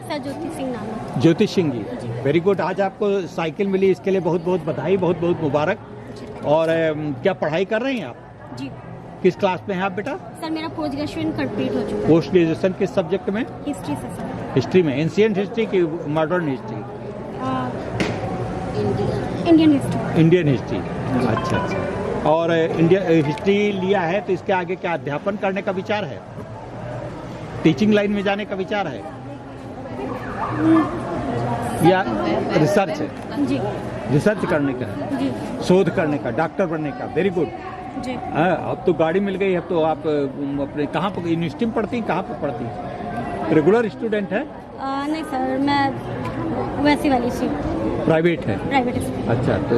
सर ज्योति सिंह नाम है। Jyoti Singh ji, very good. आज आपको साइकिल मिली, इसके लिए बहुत बहुत बधाई, बहुत बहुत मुबारक। और क्या पढ़ाई कर रही हैं आप? जी। किस क्लास में हैं आप बेटा? सर मेरा पोस्ट ग्रेजुएशन कंप्लीट हो चुका है। पोस्ट ग्रेजुएशन किस सब्जेक्ट में? हिस्ट्री से सर। हिस्ट्री में। एंशिएंट हिस्ट्री की modern history? Indian history. Indian history. अच्छा अच्छा। और इंडियन हिस्ट्री लिया है तो इसके आगे क्या अध्यापन करने का विचार है? टीचिंग लाइन में जाने का विचार है या रिसर्च है? जी। रिसर्च करने का है? जी। शोध करने का, डॉक्टर बनने का। Very good. जी। अब तो गाड़ी मिल गई, अब तो आप अपने कहाँ पर यूनिवर्सिटी में पढ़ती हैं? कहाँ पर पढ़ती हैं? रेगुलर स्टूडेंट है? नहीं सर, मैं वैसी वाली सी प्राइवेट है? प्राइवेट। अच्छा, तो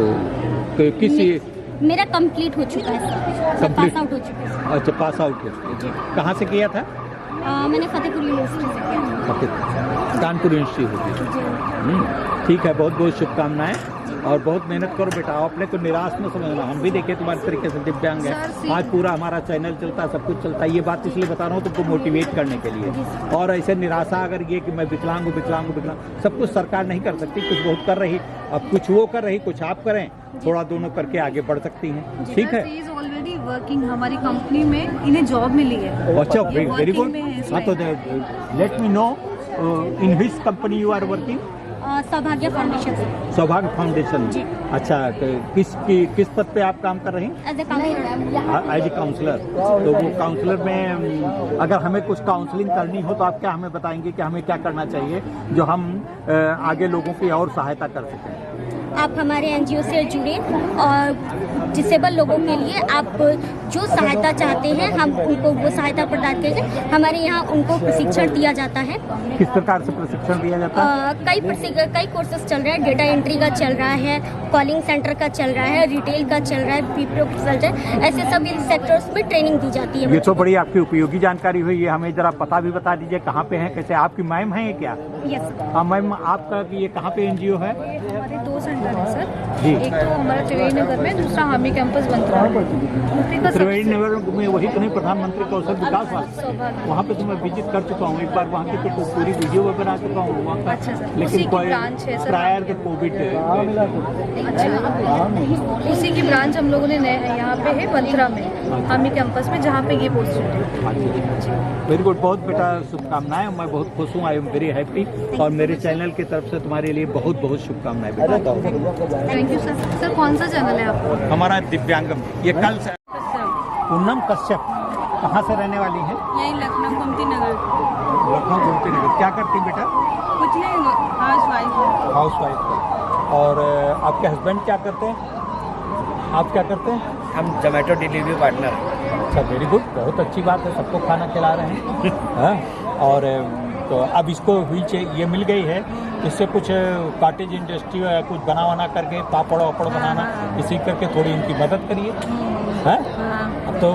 किस मेरा कंप्लीट हो चुका है सर। कंप्लीट पास आउट हो चुका है। अच्छा, पास आउट है। कहाँ से किया था? मैंने फतेहपुर यूनिवर्सिटी से किया था। कानपुर यूनिवर्सिटी होगी। ठीक है, बहुत बहुत शुभकामनाएं और बहुत मेहनत करो बेटा। अपने को निराश न समझना, हम भी देखे तुम्हारे तरीके से दिव्यांग है। आज पूरा हमारा चैनल चलता है, सब कुछ चलता है। ये बात इसलिए बता रहा हूँ तुमको मोटिवेट करने के लिए। और ऐसे निराशा अगर ये कि मैं विकलांग हूँ, सब कुछ सरकार नहीं कर सकती, कुछ बहुत कर रही। अब कुछ वो कर रही, कुछ आप करें, थोड़ा दोनों करके आगे बढ़ सकती हैं। ठीक है। ऑलरेडी वर्किंग, हमारी कंपनी में इन्हें जॉब मिली है। अच्छा, वेरी गुड। हाँ, तो let me know in which company you are working? Saubhagya Foundation. Saubhagya Foundation. अच्छा, तो किस पद पे आप काम कर रही हैं? As a counsellor. तो वो काउंसलर में अगर हमें कुछ काउंसलिंग करनी हो तो आप क्या हमें बताएंगे कि हमें क्या करना चाहिए जो हम आगे लोगों की और सहायता कर सकें? आप हमारे एनजीओ से जुड़े और डिसेबल लोगों के लिए आप जो सहायता चाहते हैं हम उनको वो सहायता प्रदान करते हैं। हमारे यहाँ उनको प्रशिक्षण दिया जाता है। किस प्रकार से प्रशिक्षण दिया जाता है? कई कोर्सेज चल रहे हैं। डेटा एंट्री का चल रहा है, कॉलिंग सेंटर का चल रहा है, रिटेल का चल रहा है, बीपीओ का चल रहा है। ऐसे सभी सेक्टर्स में ट्रेनिंग दी जाती है। ये तो बड़ी आपकी उपयोगी जानकारी हुई। ये हमें जरा पता भी बता दीजिए, कहाँ पे है, कैसे? आपकी मैम है क्या? यस। हाँ मैम, आपका ये कहाँ पे एनजीओ है? हमारे 2 सेंटर है सर। जी। एक तो हमारा त्रिवेणी नगर में, दूसरा हामी कैंपस मंत्रा में। त्रिवेणी नगर में वही तो नहीं, प्रधानमंत्री कौशल विकास वाला, वहाँ पे तो मैं विजिट कर चुका हूँ एक बार। वहाँ की तो पूरी वीडियो वगैरह बना चुका हूँ वहाँ का। अच्छा सर। लेकिन प्रायर के कोविड उसी की ब्रांच हम लोगों ने यहाँ पे है मंत्रा में, हामी कैंपस में, जहाँ पे ये पोस्ट है। Very good. बहुत बेटा शुभकामनाएं। मैं बहुत खुश हूँ, आई एम वेरी हैप्पी। और मेरे चैनल की तरफ से तुम्हारे लिए बहुत बहुत शुभकामनाएं बेटा। Thank you sir. सर कौन सा चैनल है आपका? हमारा दिव्यांगम। ये कल से पूनम कश्यप कहाँ से रहने वाली है? यही लखनऊ गोमती नगर। लखनऊ गोमती नगर। क्या करती बेटा? कुछ नहीं, हाउस वाइफ। और आपके हस्बैंड क्या करते हैं? आप क्या करते हैं? हम जोमेटो डिलीवरी पार्टनर। अच्छा, वेरी गुड। बहुत अच्छी बात है, सबको खाना खिला रहे हैं। हाँ? और तो अब इसको व्हीलचेयर ये मिल गई है, इससे कुछ कॉटेज इंडस्ट्री कुछ बना करके पापड़ वापड़ बनाना, इसी करके थोड़ी इनकी मदद करिए। है? अब तो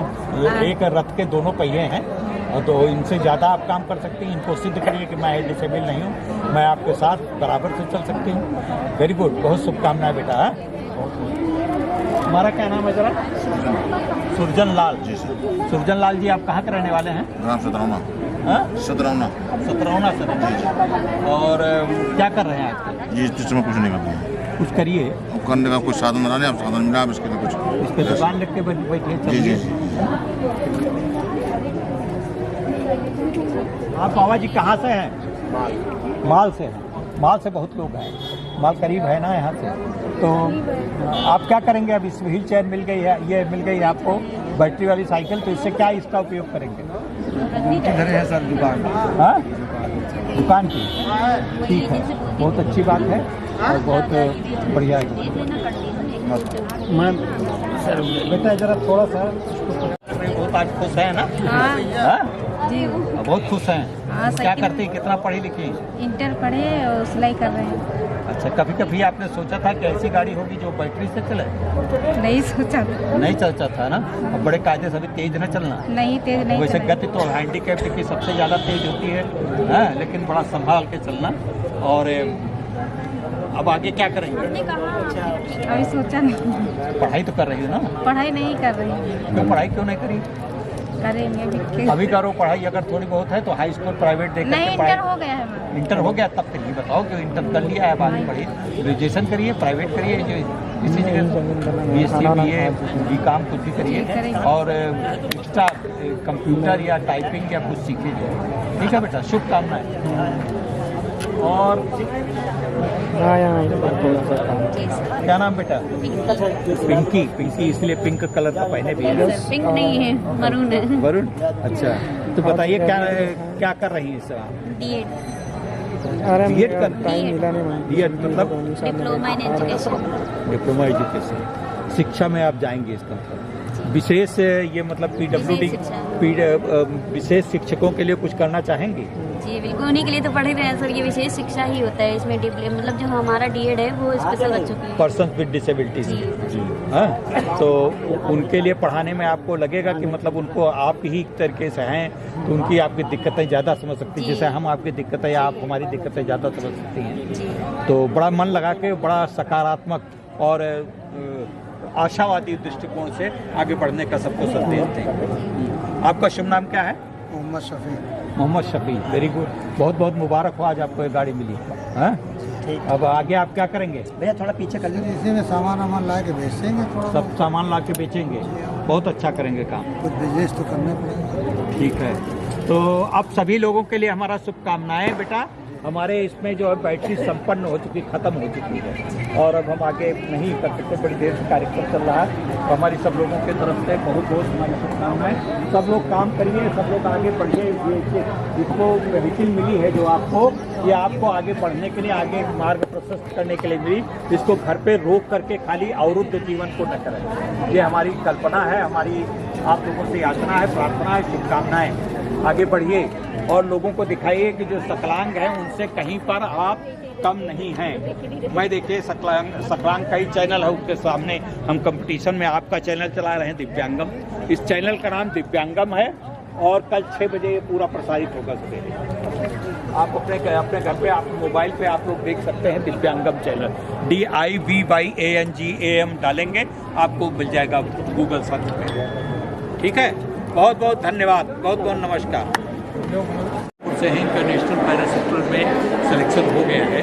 एक रथ के दोनों पहिए हैं, और तो इनसे ज़्यादा आप काम कर सकती हैं। इनको सिद्ध करिए कि मैं डिसेबल नहीं हूँ, मैं आपके साथ बराबर से चल सकती हूँ। Very good. बहुत शुभकामनाएं बेटा। है? तुम्हारा क्या नाम है जरा? सुरजन लाल जी। सुरजन लाल जी, आप कहाँ के रहने वाले हैं? सतरौना। सतरौना से। और क्या कर रहे हैं आजकल? जी, इस समय कुछ नहीं करते हैं। कुछ करिए। करने का कुछ साधन बना, आप साधन मिला इसके लिए कुछ। इस पे दुकान रख के बैठिए। जी। आप बाबा जी कहाँ से हैं? माल से हैं। माल से बहुत लोग हैं। माल करीब है ना यहाँ से। तो आप क्या करेंगे अब? इस व्हील चेयर मिल गई है, ये मिल गई है आपको बैटरी वाली साइकिल, तो इससे क्या इसका उपयोग करेंगे? इधर है सर दुकान। हाँ, दुकान की, ठीक है, बहुत अच्छी बात है और बहुत बढ़िया है। मैम सर बेटा जरा थोड़ा सा, बहुत आज खुश है ना? हाँ जी, बहुत खुश हैं। हाँ, क्या करते हैं, कितना पढ़ी लिखी? इंटर पढ़े और सिलाई कर रहे हैं। अच्छा, कभी कभी आपने सोचा था कि ऐसी गाड़ी होगी जो बैटरी से चले? नहीं सोचा था। नहीं सोचा था ना? अब बड़े कायदे से, अभी तेज न चलना। नहीं, तेज नहीं वैसे चलाएंगे। गति तो हैंडीकैप की सबसे ज़्यादा तेज होती है, हाँ, लेकिन बड़ा संभाल के चलना। और अब आगे क्या करेंगे? अभी सोचा नहीं। पढ़ाई तो कर रही हो ना? पढ़ाई नहीं कर रही। क्यों पढ़ाई क्यों नहीं करी? करेंगे अभी करो पढ़ाई, अगर थोड़ी बहुत है तो हाई स्कूल प्राइवेट देकर नहीं, के इंटर हो गया है हमारा। इंटर हो गया, तब तक ये बताओ कि इंटर कर लिया है, बाद में पढ़िए, ग्रेजुएशन करिए, प्राइवेट करिए, जो इसी जगह BSc BA BCom कुछ भी करिए, और एक्स्ट्रा कंप्यूटर या टाइपिंग या कुछ सीखिए। ठीक है बेटा, शुभकामनाएं। और क्या नाम बेटा? पिंकी। पिंकी इसलिए पिंक कलर का पहने भी है। पिंक नहीं है, मरून है। वरुण, अच्छा, तो बताइए क्या कर रही हैं इस समय? बीएड कर बीएड मतलब डिप्लोमा एजुकेशन, शिक्षा में आप जाएंगे इसका विशेष, ये मतलब विशेष शिक्षकों के लिए कुछ करना चाहेंगे? जी बिल्कुल, उन्हीं के लिए तो पढ़े रहे हैं सर। ये विशेष शिक्षा ही होता है इसमें, मतलब जो हमारा DED है वो स्पेशल बच्चों के लिए, पर्सन विद डिसेबिलिटीज। हाँ, तो उनके लिए पढ़ाने में आपको लगेगा कि मतलब उनको आप ही तरीके से हैं तो उनकी आपकी दिक्कतें ज़्यादा समझ सकती हैं, जैसे हम आपकी दिक्कतें या आप हमारी दिक्कतें ज़्यादा समझ सकती हैं। तो बड़ा मन लगा के, बड़ा सकारात्मक और आशावादी दृष्टिकोण से आगे बढ़ने का सबको संदेश दें। आपका शुभ नाम क्या है? मोहम्मद शफी। मोहम्मद शफी, वेरी गुड, बहुत बहुत मुबारक हो, आज आपको ये गाड़ी मिली। हाँ, अब आगे आप क्या करेंगे? भैया थोड़ा पीछे कर लीजिए, इसी में सामान ला के बेच देंगे, सब सामान ला के बेचेंगे, बहुत अच्छा करेंगे काम, कुछ बिजनेस तो करना पड़ेगा। ठीक है, तो आप सभी लोगों के लिए हमारा शुभकामनाएं बेटा। हमारे इसमें जो है बैटरी संपन्न हो चुकी, खत्म हो चुकी है, और अब हम आगे नहीं कर सकते, बड़ी देर से कार्यक्रम चल रहा है। तो हमारी सब लोगों की तरफ से बहुत बहुत हमारी शुभकामनाएं। सब लोग काम करिए, सब लोग आगे बढ़िए। ये इसको व्हीकल मिली है जो आपको, ये आपको आगे बढ़ने के लिए, आगे मार्ग प्रशस्त करने के लिए मिली। इसको घर पे रोक करके खाली अवरुद्ध जीवन को न करें, ये हमारी कल्पना है, हमारी आप लोगों से याचना है, प्रार्थना है, शुभकामनाएं। आगे बढ़िए और लोगों को दिखाइए कि जो सकलांग है उनसे कहीं पर आप कम नहीं हैं। मैं देखिए सकलांग कई चैनल है, उसके सामने हम कंपटीशन में आपका चैनल चला रहे हैं दिव्यांगम। इस चैनल का नाम दिव्यांगम है और कल 6 बजे ये पूरा प्रसारित होगा सुबह। आप अपने घर पे, आप मोबाइल पे आप लोग देख सकते हैं दिव्यांगम चैनल, DIVYANGAM डालेंगे, आपको मिल जाएगा गूगल सर्च पे। ठीक है, बहुत बहुत धन्यवाद, बहुत बहुत नमस्कार। से ही इंटरनेशनल पैरा सेक्टर में सिलेक्शन हो गया है,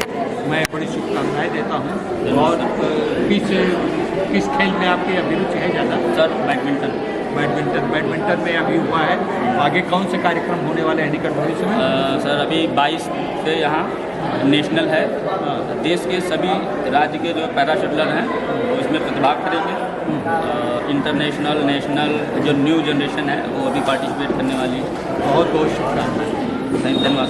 मैं बड़ी शुभकामनाएं देता हूं। और किस खेल में आपकी अभिरुचि है ज़्यादा? सर बैडमिंटन में अभी हुआ है। आगे कौन से कार्यक्रम होने वाले हैं निकट भविष्य में? सर अभी 22 से यहाँ नेशनल है, देश के सभी राज्य के जो पैरा शटलर हैं वो इसमें प्रतिभाग करेंगे। इंटरनेशनल, नेशनल जो न्यू जनरेशन है वो अभी पार्टिसिपेट करने वाली है। बहुत बहुत शुभकामनाएं, धन्यवाद।